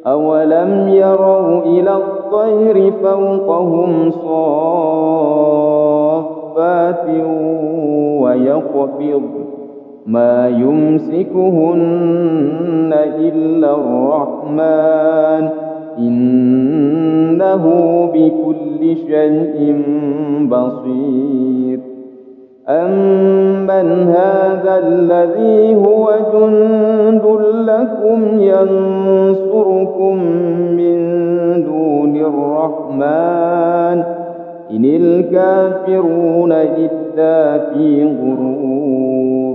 أولم يروا إلى الطير فوقهم صافات ويقبض ما يمسكهن إلا الرحمن إنه بكل شيء بصير. أمن هذا الذي هو جند لكم ينصركم من دون الرحمن إن الكافرون إلا في غرور.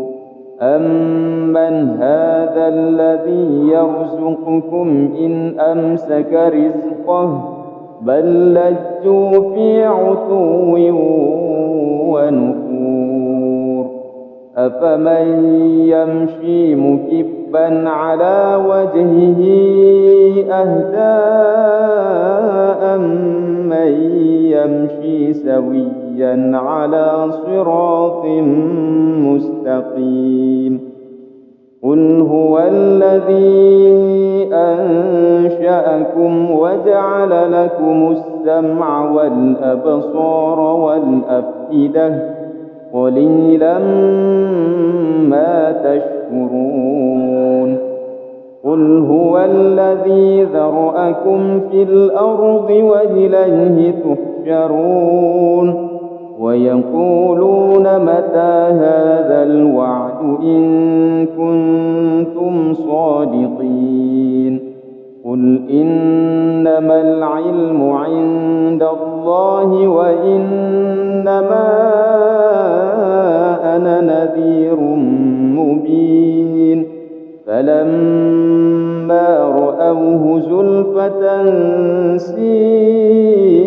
أمن هذا الذي يرزقكم إن أمسك رزقه بل لجوا في عتو ونفور. أفمن يمشي مكبا على وجهه أهدى أمن يمشي سويا على صراط مستقيم. قل هو الذي أنشأكم وجعل لكم السمع والأبصار والأفئدة قليلا ما تشكرون. قل هو الذي ذرأكم في الأرض وإليه تحشرون. ويقولون متى هذا الوعد إن كنتم صادقين. قل إنما العلم عند الله وإنما أنا نذير مبين. فلما رأوه زلفة سيئت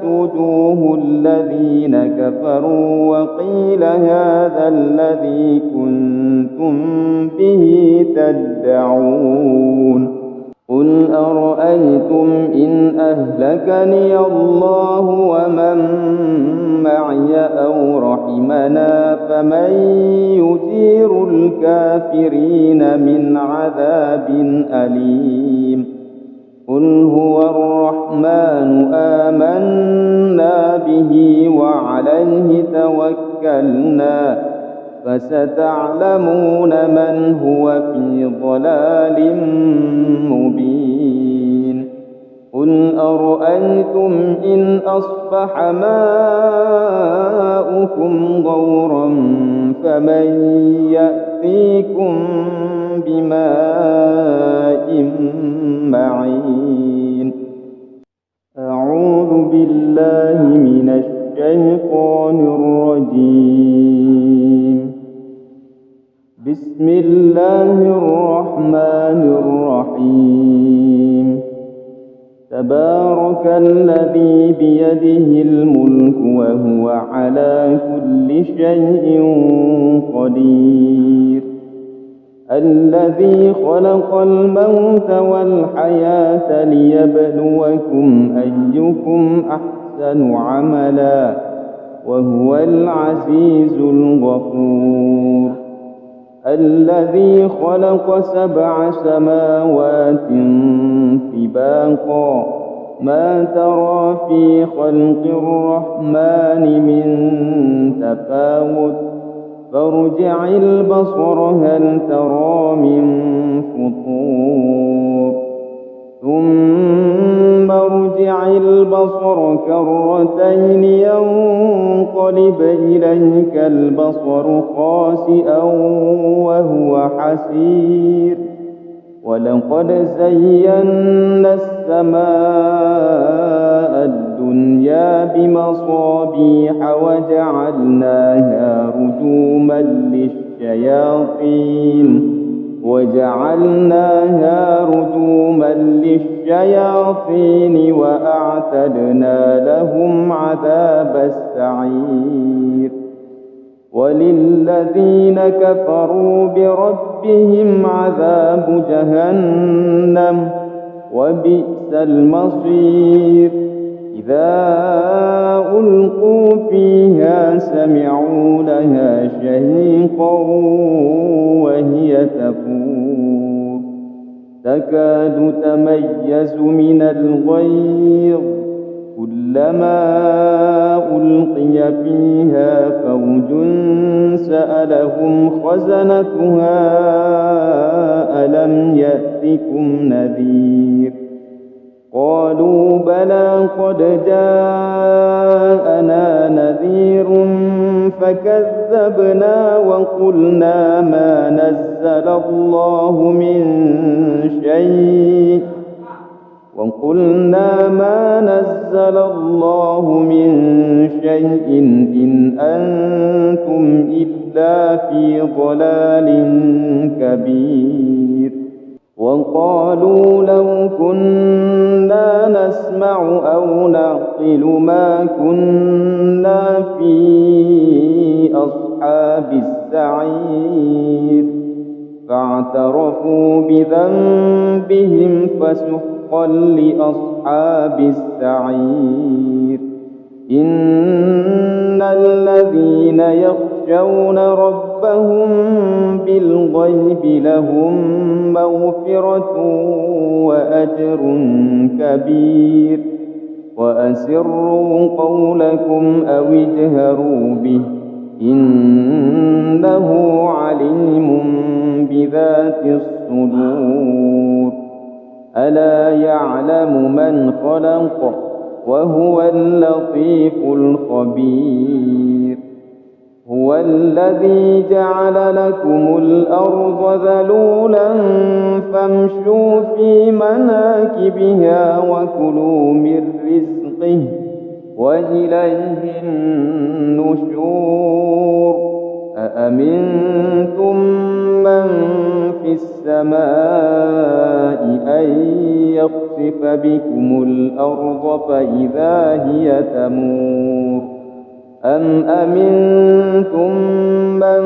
وجوه الذين كفروا وقيل هذا الذي كنتم به تدعون. قل أرأيتم إن أهلكني الله ومن معي أو رحمنا فمن يجير الكافرين من عذاب أليم. قل هو الرحمن آمنا به وعليه توكلنا فستعلمون من هو في ضلال مبين. قل أرأيتم إن أصبح ماؤكم غورا فمن يأتيكم بماء معين. أعوذ بالله من الشيطان الرجيم. بسم الله الرحمن الرحيم. تبارك الذي بيده الملك وهو على كل شيء قدير. الذي خلق الموت والحياة ليبلوكم أيكم أحسن عملا وهو العزيز الغفور. الذي خلق 7 سماوات طباقا ما ترى في خلق الرحمن من تفاوت فارجع البصر هل ترى من فطور ثم ارجع البصر كرتين ينقلب إليك البصر خاسئا وهو حسير. ولقد زينا السماء الدنيا بمصابيح وجعلناها رجوما للشياطين وأعتدنا لهم عذاب السعير. وللذين كفروا بربهم عذاب جهنم وبئس المصير. إذا ألقوا فيها سمعوا لها شهيقا وهي تفور تكاد تميز من الغيظ كلما ألقي فيها فوج سألهم خزنتها ألم يأتكم نذير قالوا بلى قد جاءنا نذير فكذبنا وقلنا ما نزل الله من شيء إن أنتم إلا في ضلال كبير. وقالوا لو كنا نسمع أو نعقل ما كنا في أصحاب السعير فاعترفوا بذنبهم فسحقا لأصحاب السعير. إن الذين يخشون ربهم بالغيب لهم مغفرة وأجر كبير. وأسروا قولكم أو اجهروا به إنه عليم بذات الصدور. ألا يعلم من خلق وهو اللطيف الخبير. هو الذي جعل لكم الأرض ذلولا فامشوا في مناكبها وكلوا من رزقه وإليه النشور. أأمنتم من في السماء أن يخسف بكم الأرض فإذا هي تمور أم أمنتم من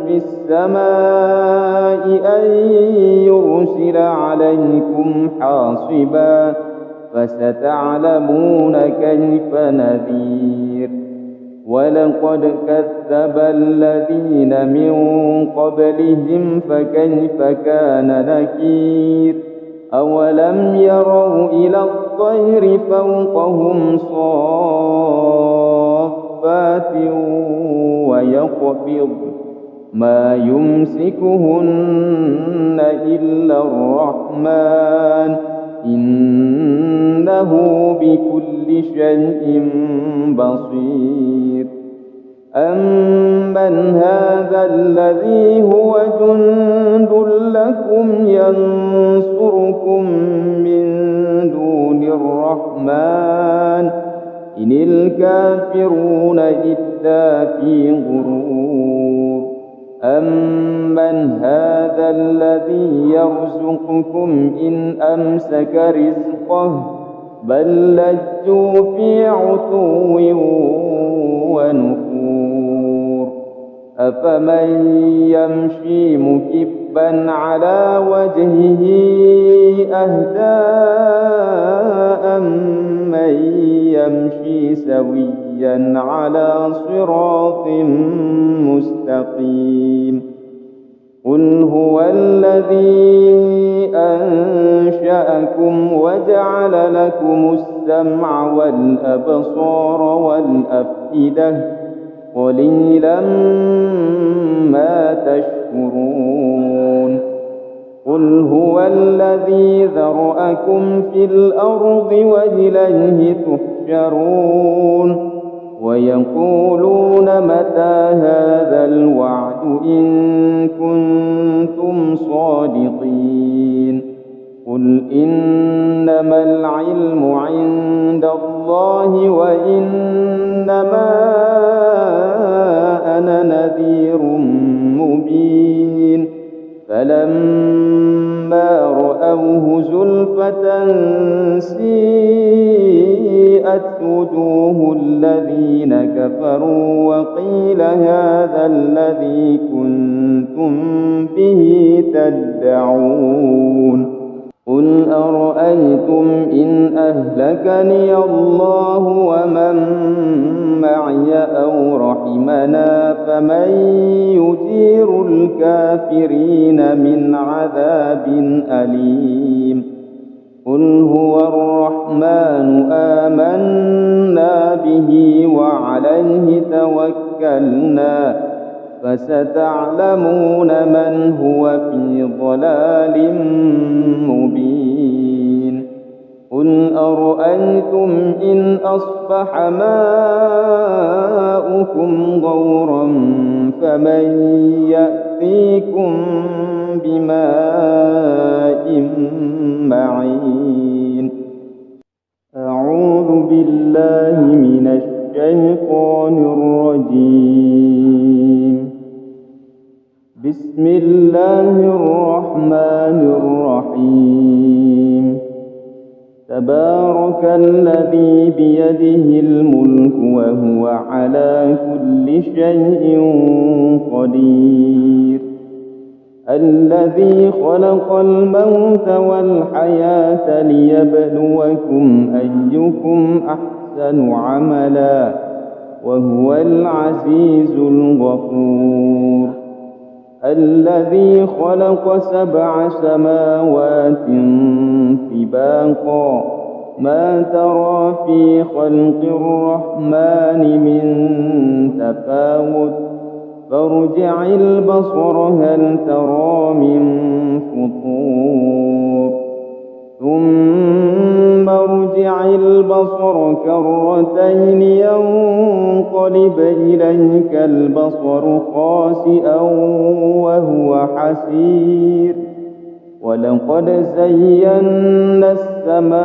في السماء أن يرسل عليكم حاصبا فستعلمون كيف نذير. ولقد كذب الذين من قبلهم فكيف كان نكير. أولم يروا إلى الطير فوقهم صافات ويقبض ما يمسكهن إلا الرحمن إنه بكل شيء بصير أمن هذا الذي هو جند لكم ينصركم من دون الرحمن إن الكافرون إلا في غرور أمن هذا الذي يرزقكم إن أمسك رزقه بل لجوا في عتو ونفور أفمن يمشي مكبا على وجهه أهدى أمن يمشي سويا على صراط مستقيم قل هو الذي أنشأكم وجعل لكم السمع والأبصار والأفئدة قليلا ما تشكرون قل هو الذي ذرأكم في الأرض وإليه تحشرون ويقولون متى هذا الوعد إن كنتم صادقين قل إنما العلم عند الله وإنما أنا نذير مبين فلما رأوه زلفة سيئت وجوه الذين كفروا وقيل هذا الذي كنتم به تدعون قل أرأيتم إن أهلكني الله ومن معي أو رحمنا فمن يجير الكافرين من عذاب أليم قل هو الرحمن آمنا به وعليه توكلنا فستعلمون من هو في ضلال مبين قل أرأيتم إن أصبح ماؤكم غورا فمن يأتيكم بماء معين أعوذ بالله من الشيطان الرجيم بسم الله الرحمن الرحيم تبارك الذي بيده الملك وهو على كل شيء قدير الذي خلق الموت والحياة ليبلوكم أيكم أحسن عملا وهو العزيز الغفور الذي خلق 7 سماوات طباقا ما ترى في خلق الرحمن من تفاوت فارجع البصر هل ترى من فطور ثم ارجع البصر كرتين ينقلب إليك البصر خاسئا وهو حسير ولقد زينا السماء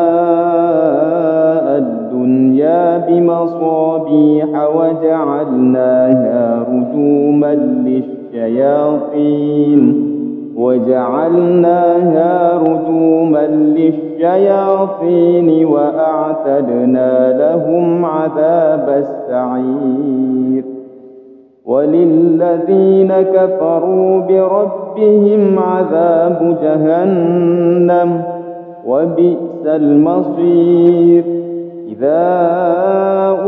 الدنيا بمصابيح وجعلناها رجوما للشياطين وأعتدنا لهم عذاب السعير وللذين كفروا بربهم عذاب جهنم وبئس المصير إذا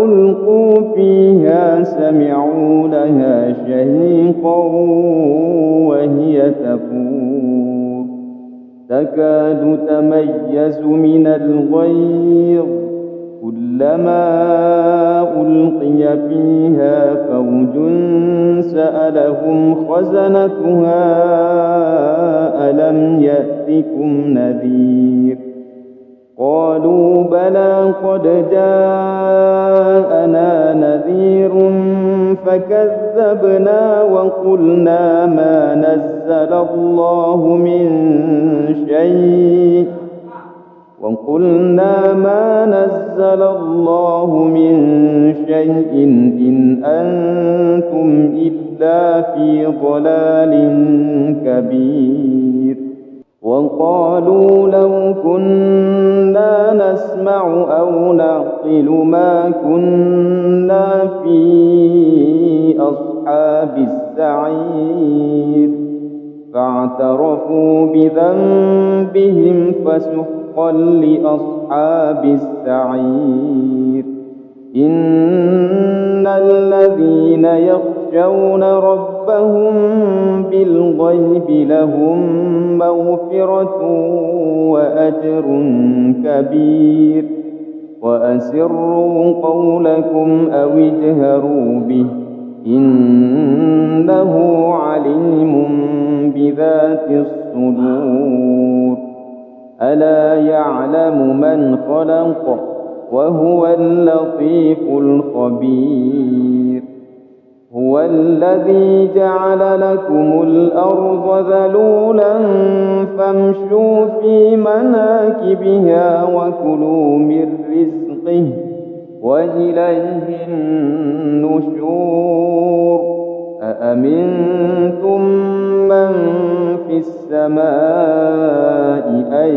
ألقوا فيها سمعوا لها شهيقا وهي تفور تكاد تميز من الغيظ كلما ألقي فيها فوج سألهم خزنتها ألم يأتكم نذير قالوا بلى قد جاءنا نذير فكذبنا وقلنا ما نزل الله من شيء إن أنتم إلا في ضلال كبير. وقالوا لو كنا نسمع أو نعقل ما كنا في أصحاب السعير فاعترفوا بذنبهم فسحقا لأصحاب السعير. إن الذين يخشون ربهم بالغيب لهم مغفرة وأجر كبير. وأسروا قولكم أو اجهروا به إنه عليم بذات الصدور. ألا يعلم من خلق وهو اللطيف الخبير. هو الذي جعل لكم الأرض ذلولا فامشوا في مناكبها وكلوا من رزقه وإليه النشور. أأمنتم من في السماء أن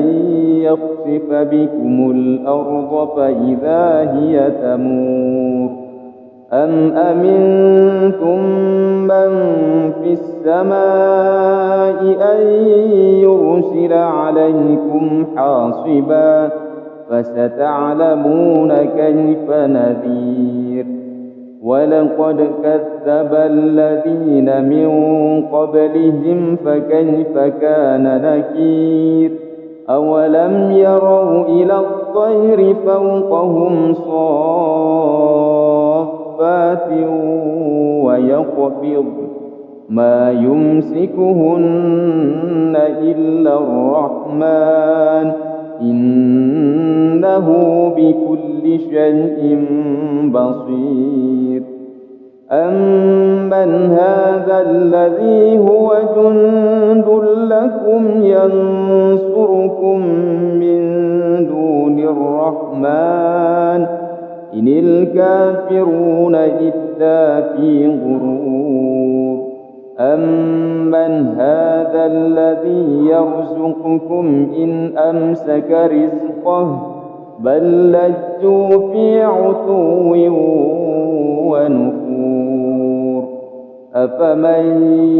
يخسف بكم الأرض فإذا هي تمور أم أمنتم من في السماء أن يرسل عليكم حاصبا فستعلمون كيف نذير. ولقد كذب الذين من قبلهم فكيف كان نكير. أولم يروا إلى الطير فوقهم صافات ويقبض ما يمسكهن إلا الرحمن إنه بكل شيء بصير. أمن هذا الذي هو جند لكم ينصركم من دون الرحمن إن الكافرون إلا في غرور. أمن هذا الذي يرزقكم إن أمسك رزقه بل لجوا في عتو ونفور. أفمن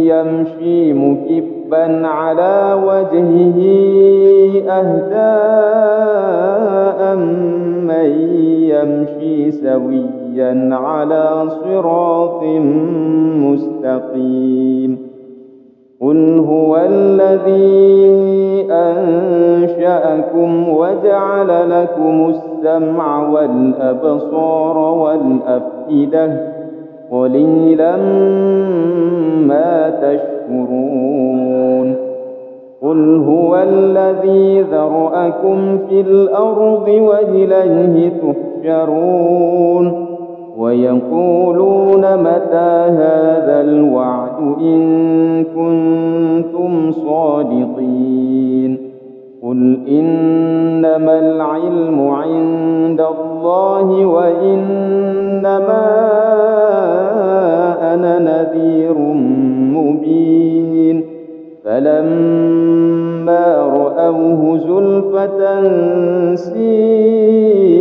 يمشي مكبا على وجهه أهدى أمن يمشي سويا على صراط مستقيم. قل هو الذي أنشأكم وجعل لكم السمع والأبصار والأفئدة قليلا ما تشكرون. قل هو الذي ذرأكم في الأرض وإليه تحشرون. ويقولون متى هذا الوعد إن كنتم صادقين. قل إنما العلم عند الله وإنما أنا نذير مبين. فلما رأوه زلفة سيئت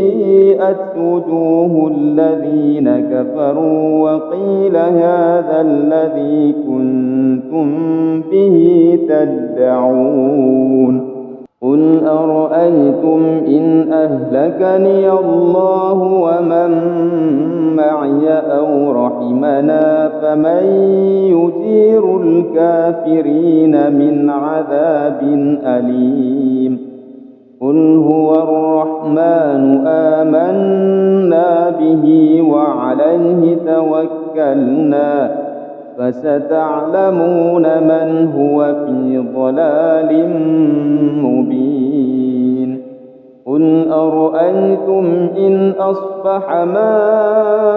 وجوه الذين كفروا وقيل هذا الذي كنتم به تدعون. قل أرأيتم إن أهلكني الله ومن معي أو رحمنا فمن يجير الكافرين من عذاب أليم. قل هو الرحمن آمنا به وعليه توكلنا فستعلمون من هو في ضلال مبين. قل أرأيتم إن أصبح ماؤكم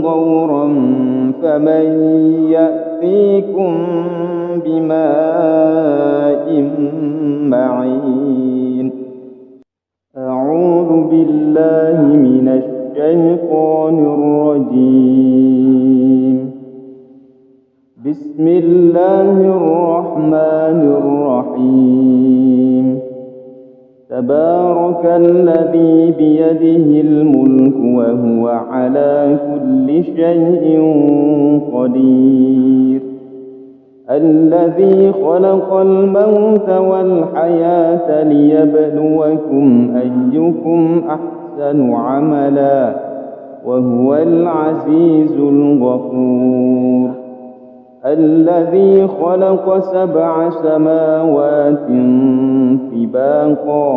غورا فمن يأتيكم بماء معين. أعوذ بالله من الشيطان الرجيم. بسم الله الرحمن الرحيم. تبارك الذي بيده الملك وهو على كل شيء قدير. الذي خلق الموت والحياة ليبلوكم أيكم أحسن عملا وهو العزيز الغفور. الذي خلق 7 سماوات طباقا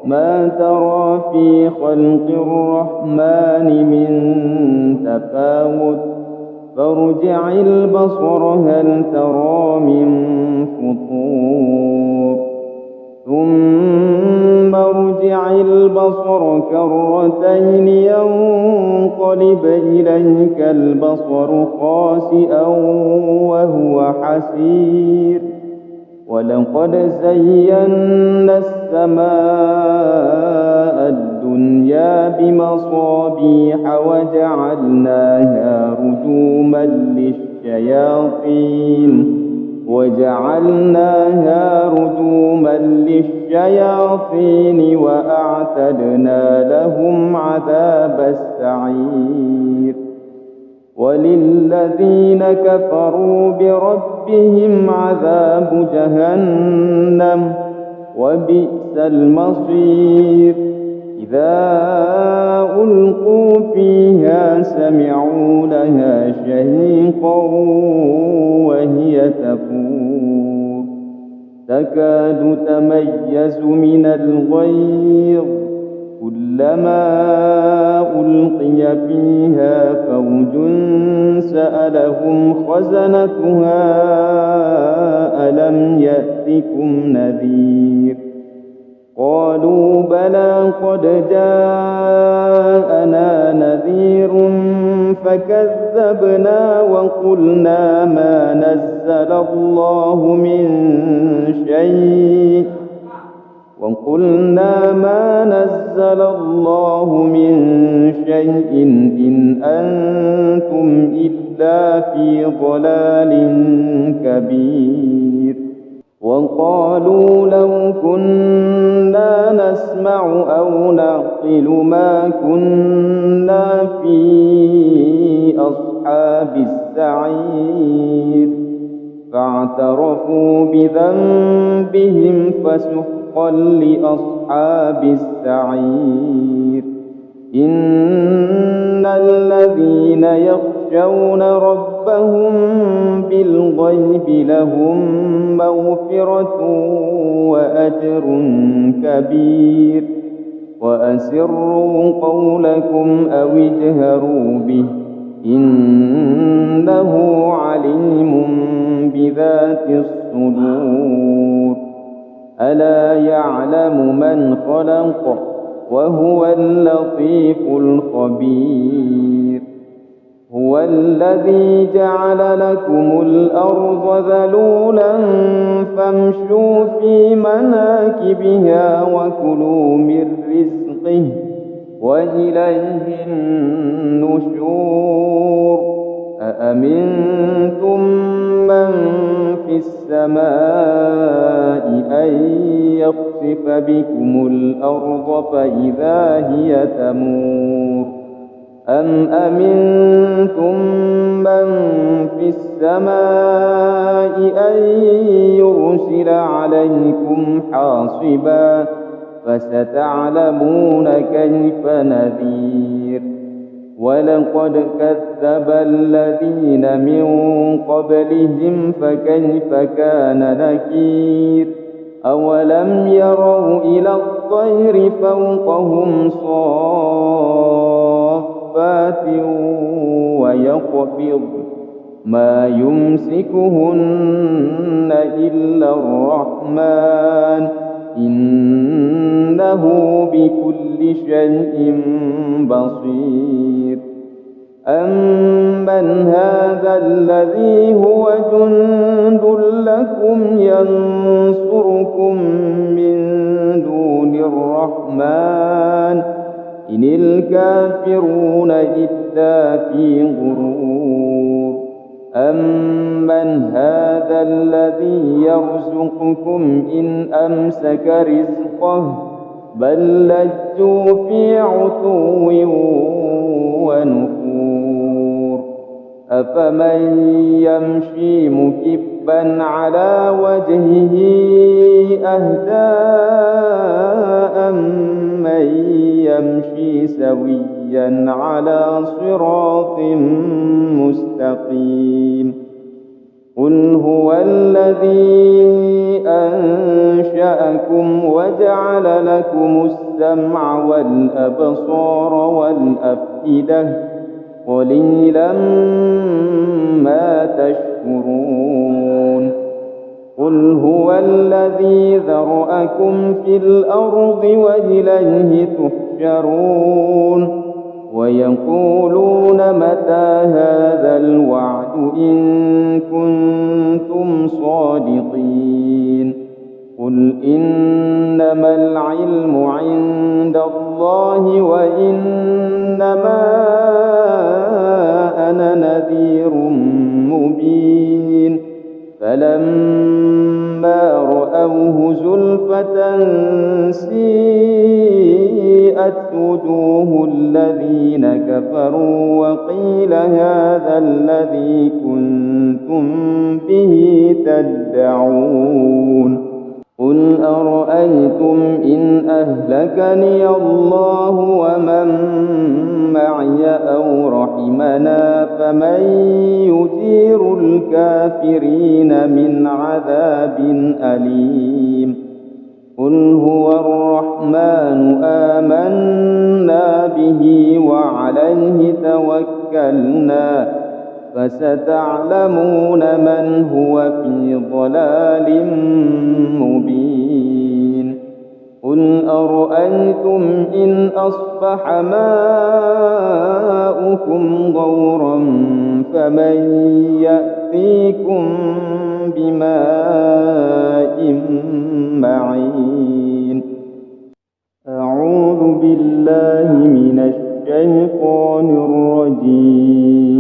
ما ترى في خلق الرحمن من تفاوت فارجع البصر هل ترى من فطور ثم ارجع البصر كرتين ينقلب إليك البصر خاسئا وهو حسير. ولقد زينا السماء الدنيا بمصابيح وجعلناها رجوما للشياطين وأعتدنا لهم عذاب السعير. وللذين كفروا بربهم عذاب جهنم وبئس المصير. إذا ألقوا فيها سمعوا لها شهيقا وهي تفور تكاد تميز من الغيظ كلما ألقي فيها فوج سألهم خزنتها ألم يأتكم نذير قالوا بلى قد جاءنا نذير فكذبنا وقلنا ما نزل الله من شيء إن أنتم إلا في ضلال كبير. وقالوا لو كنا نسمع أو نعقل ما كنا في أصحاب السعير فاعترفوا بذنبهم فسحقا لأصحاب السعير. إن الذين يخشون ربهم بالغيب لهم مغفرة وأجر كبير. وأسروا قولكم أو اجهروا به إنه عليم بذات الصدور. ألا يعلم من خلق وهو اللطيف الخبير. هو الذي جعل لكم الأرض ذلولا فامشوا في مناكبها وكلوا من رزقه وإليه النشور. أأمنتم من في السماء أن يخسف بكم الأرض فإذا هي تمور أم أمنتم من في السماء أن يرسل عليكم حاصبا فستعلمون كيف نذير. ولقد كذب الذين من قبلهم فكيف كان نكير. أولم يروا إلى الطير فوقهم صافات ويقبض ما يمسكهن إلا الرحمن إنه بكل شيء بصير أمن هذا الذي هو جند لكم ينصركم من دون الرحمن إن الكافرون إلا في غرور أمن هذا الذي يرزقكم إن أمسك رزقه بل لجوا في عتو ونفور أفمن يمشي مكبا على وجهه أهدى أمن يمشي سويا على صراط مستقيم قل هو الذي أنشأكم وجعل لكم السمع والأبصار والأفئدة قليلا ما تشكرون قل هو الذي ذرأكم في الأرض وإليه تحشرون ويقولون متى هذا الوعد إن كنتم صادقين قل إنما العلم عند الله وإنما أنا نذير مبين فلما رأوه زلفة سيئت وجوه الذين كفروا وقيل هذا الذي كنتم به تدعون قل أرأيتم إن أهلكني الله ومن معي أو رحمنا فمن يجير الكافرين من عذاب أليم قل هو الرحمن آمنا به وعليه توكلنا فستعلمون من هو في ضلال مبين قل أرأيتم إن أصبح ماؤكم غورا فمن يأتيكم بماء معين أعوذ بالله من الشيطان الرجيم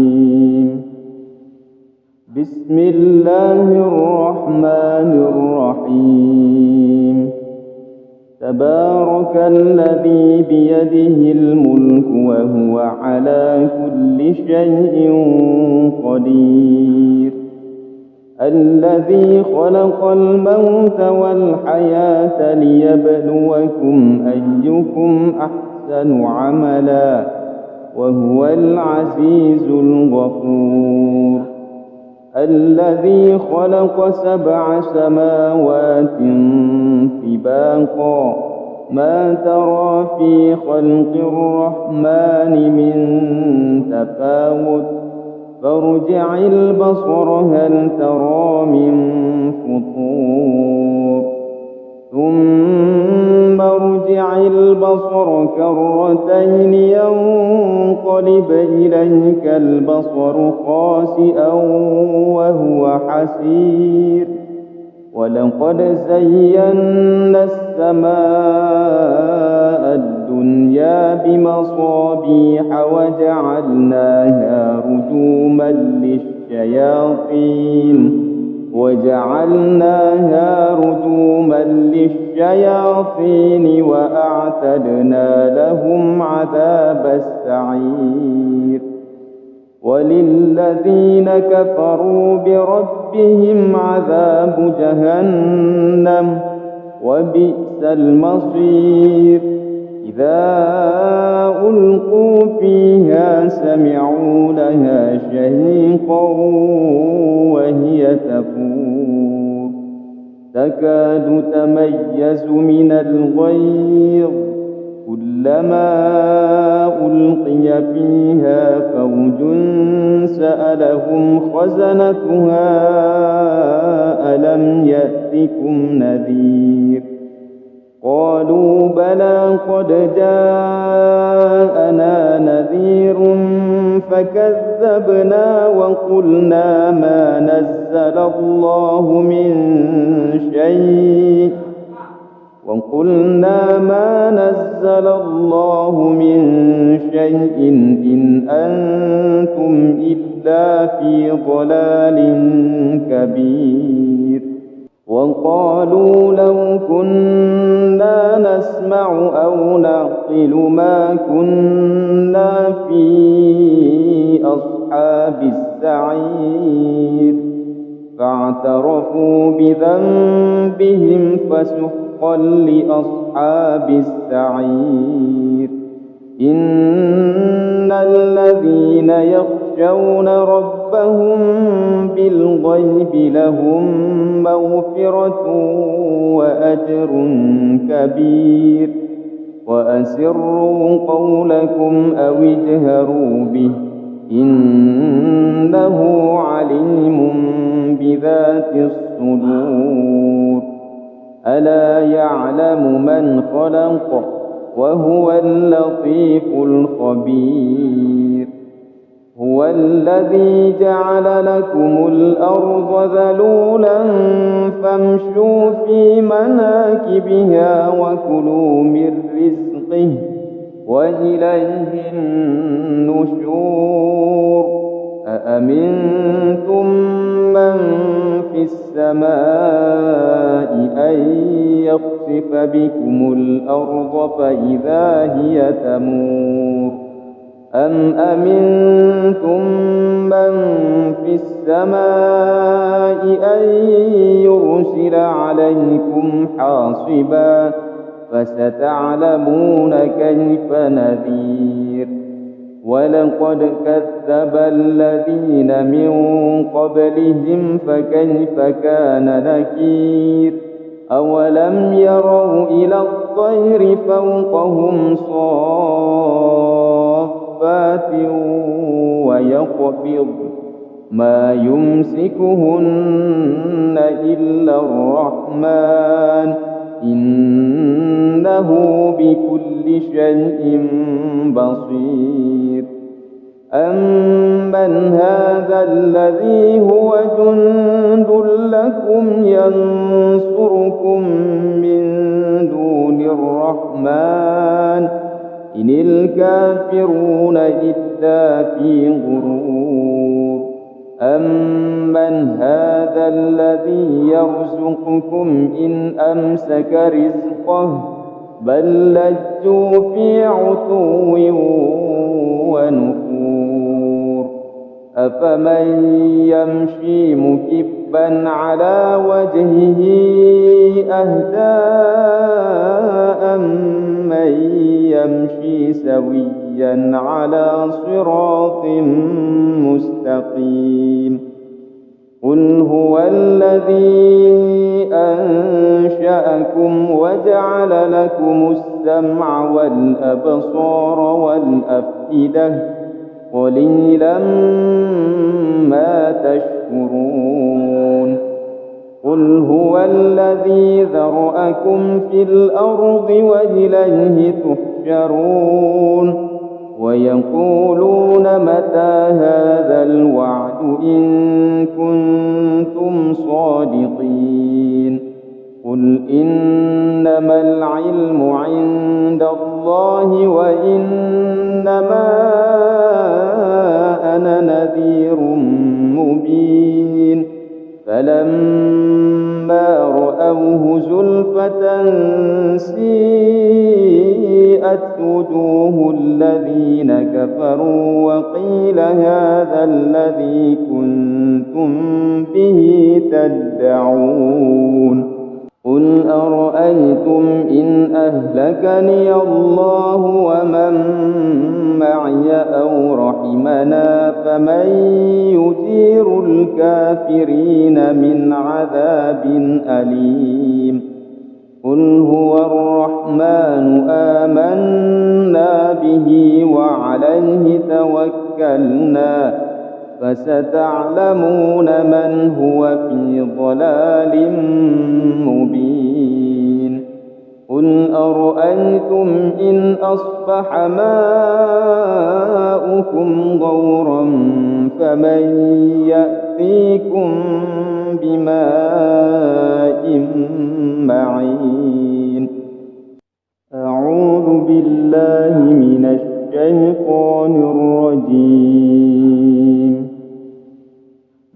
بسم الله الرحمن الرحيم تبارك الذي بيده الملك وهو على كل شيء قدير الذي خلق الموت والحياة ليبلوكم أيكم أحسن عملا وهو العزيز الغفور الذي خلق 7 سماوات طباقا ما ترى في خلق الرحمن من تفاوت فارجع البصر هل ترى من فطور ثم ارجع البصر كرتين ينقلب إليك البصر خاسئا وهو حسير ولقد زينا السماء الدنيا بمصابيح وجعلناها رجوما للشياطين وأعتدنا لهم عذاب السعير وللذين كفروا بربهم عذاب جهنم وبئس المصير إذا ألقوا فيها سمعوا لها شهيقا وهي تفور تكاد تميز من الغيظ كلما ألقي فيها فوج سألهم خزنتها ألم يأتكم نذير قالوا بلى قد جاءنا نذير فكذبنا وقلنا ما نزل الله من شيء إن أنتم إلا في ضلال كبير. وقالوا لو كنا نسمع أو نعقل ما كنا في أصحاب السعير فاعترفوا بذنبهم فسحقا لأصحاب السعير. إن الذين يخشون ربهم بالغيب لهم مغفرة وأجر كبير. وأسروا قولكم أو اجهروا به إنه عليم بذات الصدور. ألا يعلم من خلق وهو اللطيف الخبير. هو الذي جعل لكم الأرض ذلولا فامشوا في مناكبها وكلوا من رزقه وإليه النشور. أأمنتم من في السماء أن يخسف بكم الأرض فإذا هي تمور أم أمنتم من في السماء أن يرسل عليكم حاصبا فستعلمون كيف نذير. ولقد كذب الذين من قبلهم فكيف كان نكير. أولم يروا إلى الطير فوقهم صافات ويقبض ما يمسكهن إلا الرحمن إنه بكل شيء بصير. أمن هذا الذي هو جند لكم ينصركم من دون الرحمن إن الكافرون إلا في غرور. أمن هذا الذي يرزقكم إن أمسك رزقه بل لجوا في عتو ونفور. أفمن يمشي مكبا على وجهه أهدى أمن يمشي سويا على صراط مستقيم. قل هو الذي أنشأكم وجعل لكم السمع والأبصار والأفئدة قليلا ما تشكرون. قل هو الذي ذرأكم في الأرض وإليه تحشرون. ويقولون متى هذا الوعد إن كنتم صادقين. قل إنما العلم عند الله وإنما أنا نذير مبين. فلما رأوه زلفة سيئت وجوه الذين كفروا وقيل هذا الذي كنتم به تدعون. قل أرأيتم إن أهلكني الله ومن معي أو رحمنا فمن يجير الكافرين من عذاب أليم. قل هو الرحمن آمنا به وعليه توكلنا فستعلمون من هو في ضلال مبين. قل أرأيتم إن أصبح ماؤكم غورا فمن يأتيكم بماء معين. أعوذ بالله من الشيطان الرجيم.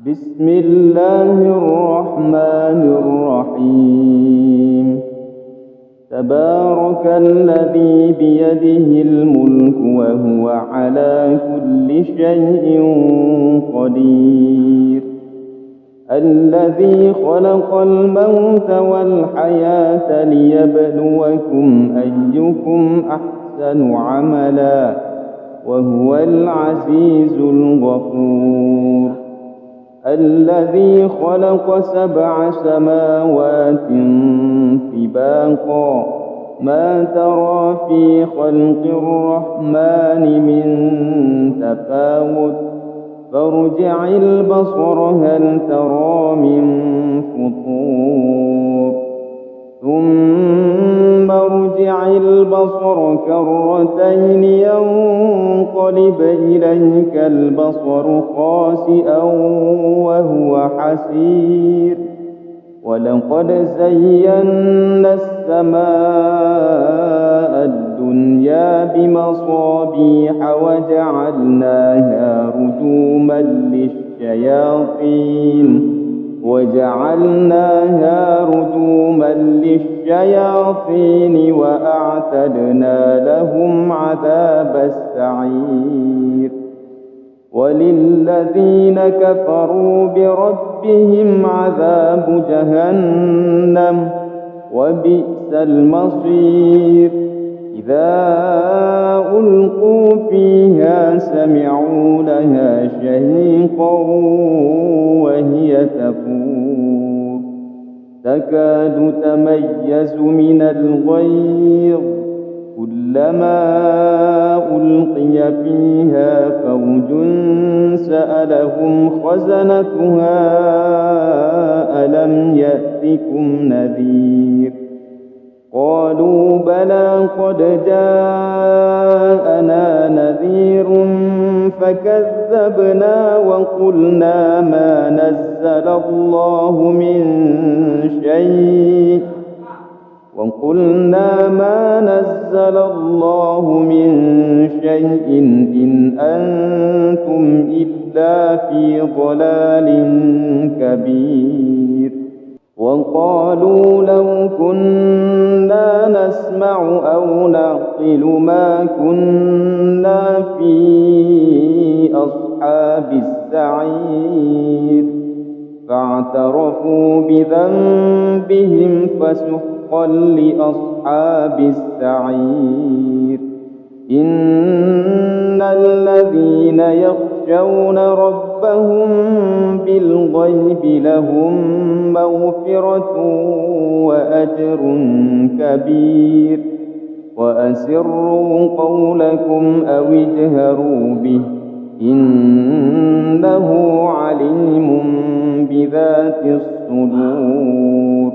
بسم الله الرحمن الرحيم. تبارك الذي بيده الملك وهو على كل شيء قدير. الذي خلق الموت والحياة ليبلوكم أيكم أحسن عملا وهو العزيز الغفور. الذي خلق 7 سماوات طباقا ما ترى في خلق الرحمن من تفاوت فارجع البصر هل ترى من فطور ثم ارجع البصر كرتين ينقلب إليك البصر خاسئا وهو حسير. ولقد زينا السماء الدنيا بمصابيح وجعلناها رجوما للشياطين وأعتدنا لهم عذاب السعير. وللذين كفروا بربهم عذاب جهنم وبئس المصير. إذا ألقوا فيها سمعوا لها شهيقا وهي تفور تكاد تميز من الغيظ كلما ألقي فيها فوج سألهم خزنتها ألم يأتكم نذير قالوا بلى قد جاءنا نذير فكذبنا وقلنا ما نزل الله من شيء إن أنتم إلا في ضلال كبير. وقالوا لو كنا نسمع أو نعقل ما كنا في أصحاب السعير فاعترفوا بذنبهم فسحقا لأصحاب السعير. إن الذين يخشون ربهم بالغيب لهم مغفرة وأجر كبير. وأسروا قولكم أو اجهروا به إنه عليم بذات الصدور.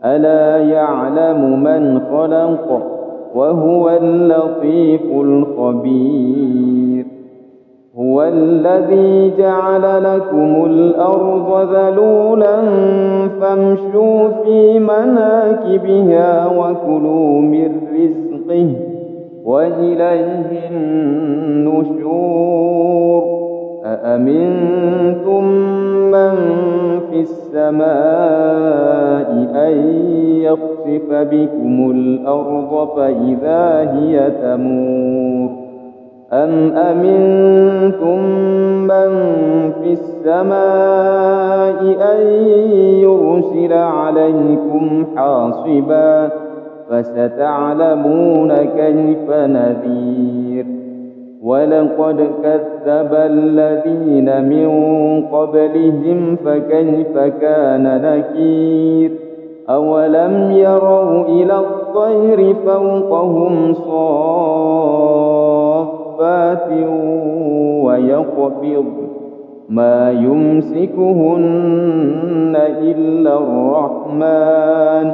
ألا يعلم من خلق وهو اللطيف الخبير. هو الذي جعل لكم الأرض ذلولا فامشوا في مناكبها وكلوا من رزقه وإليه النشور. أأمنتم من في السماء أن يخسف بكم الأرض فإذا هي تمور أم أمنتم من في السماء أن يرسل عليكم حاصبا فستعلمون كيف نذير. ولقد كذب الذين من قبلهم فكيف كان نكير. أولم يروا إلى الطير فوقهم صافات ويقبض ما يمسكهن إلا الرحمن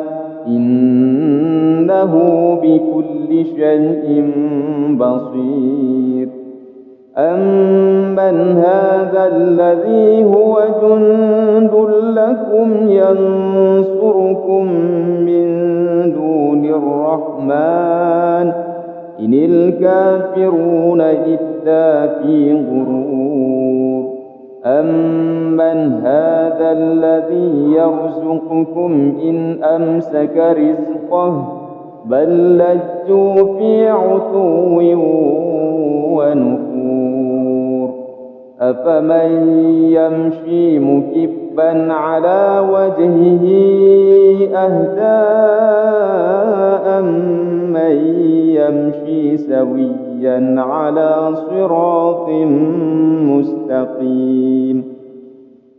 إنه بكل شيء بصير. أمن هذا الذي هو جند لكم ينصركم من دون الرحمن إن الكافرون إلا في غرور. أمن هذا الذي يرزقكم إن أمسك رزقه بل لجوا في عتو ونفور. أفمن يمشي مكبا على وجهه أهدى أمن يمشي سويا على صراط مستقيم.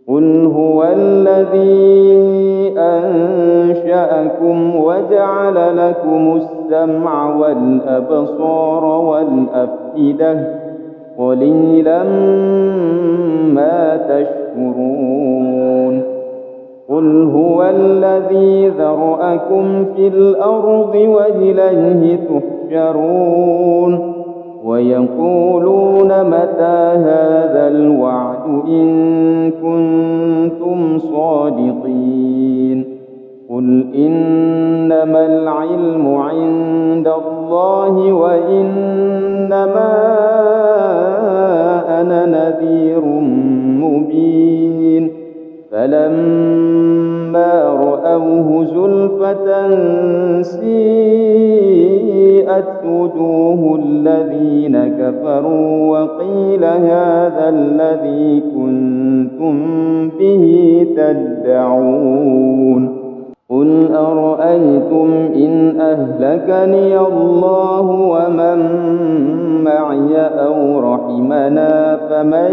قل هو الذي أنشأكم وجعل لكم السمع والأبصار والأفئدة قليلا ما تشكرون. قل هو الذي ذرأكم في الأرض وإليه تحشرون. ويقولون متى هذا الوعد إن كنتم صادقين. قل إنما العلم عند الله وإنما أنا نذير مبين. فلما رأوه زلفة سيئت وجوه الذين كفروا وقيل هذا الذي كنتم به تدعون. قل أرأيتم إن أهلكني الله ومن معي أو رحمنا فمن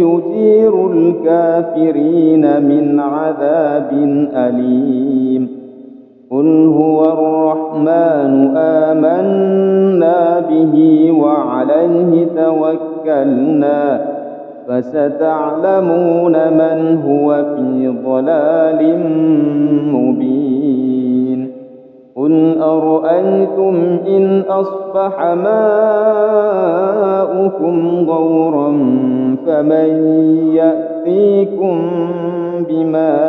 يجير الكافرين من عذاب أليم. قل هو الرحمن آمنا به وعليه توكلنا فستعلمون من هو في ضلال مبين. قل أرأيتم إن أصبح ماؤكم غورا فمن يأتيكم بماء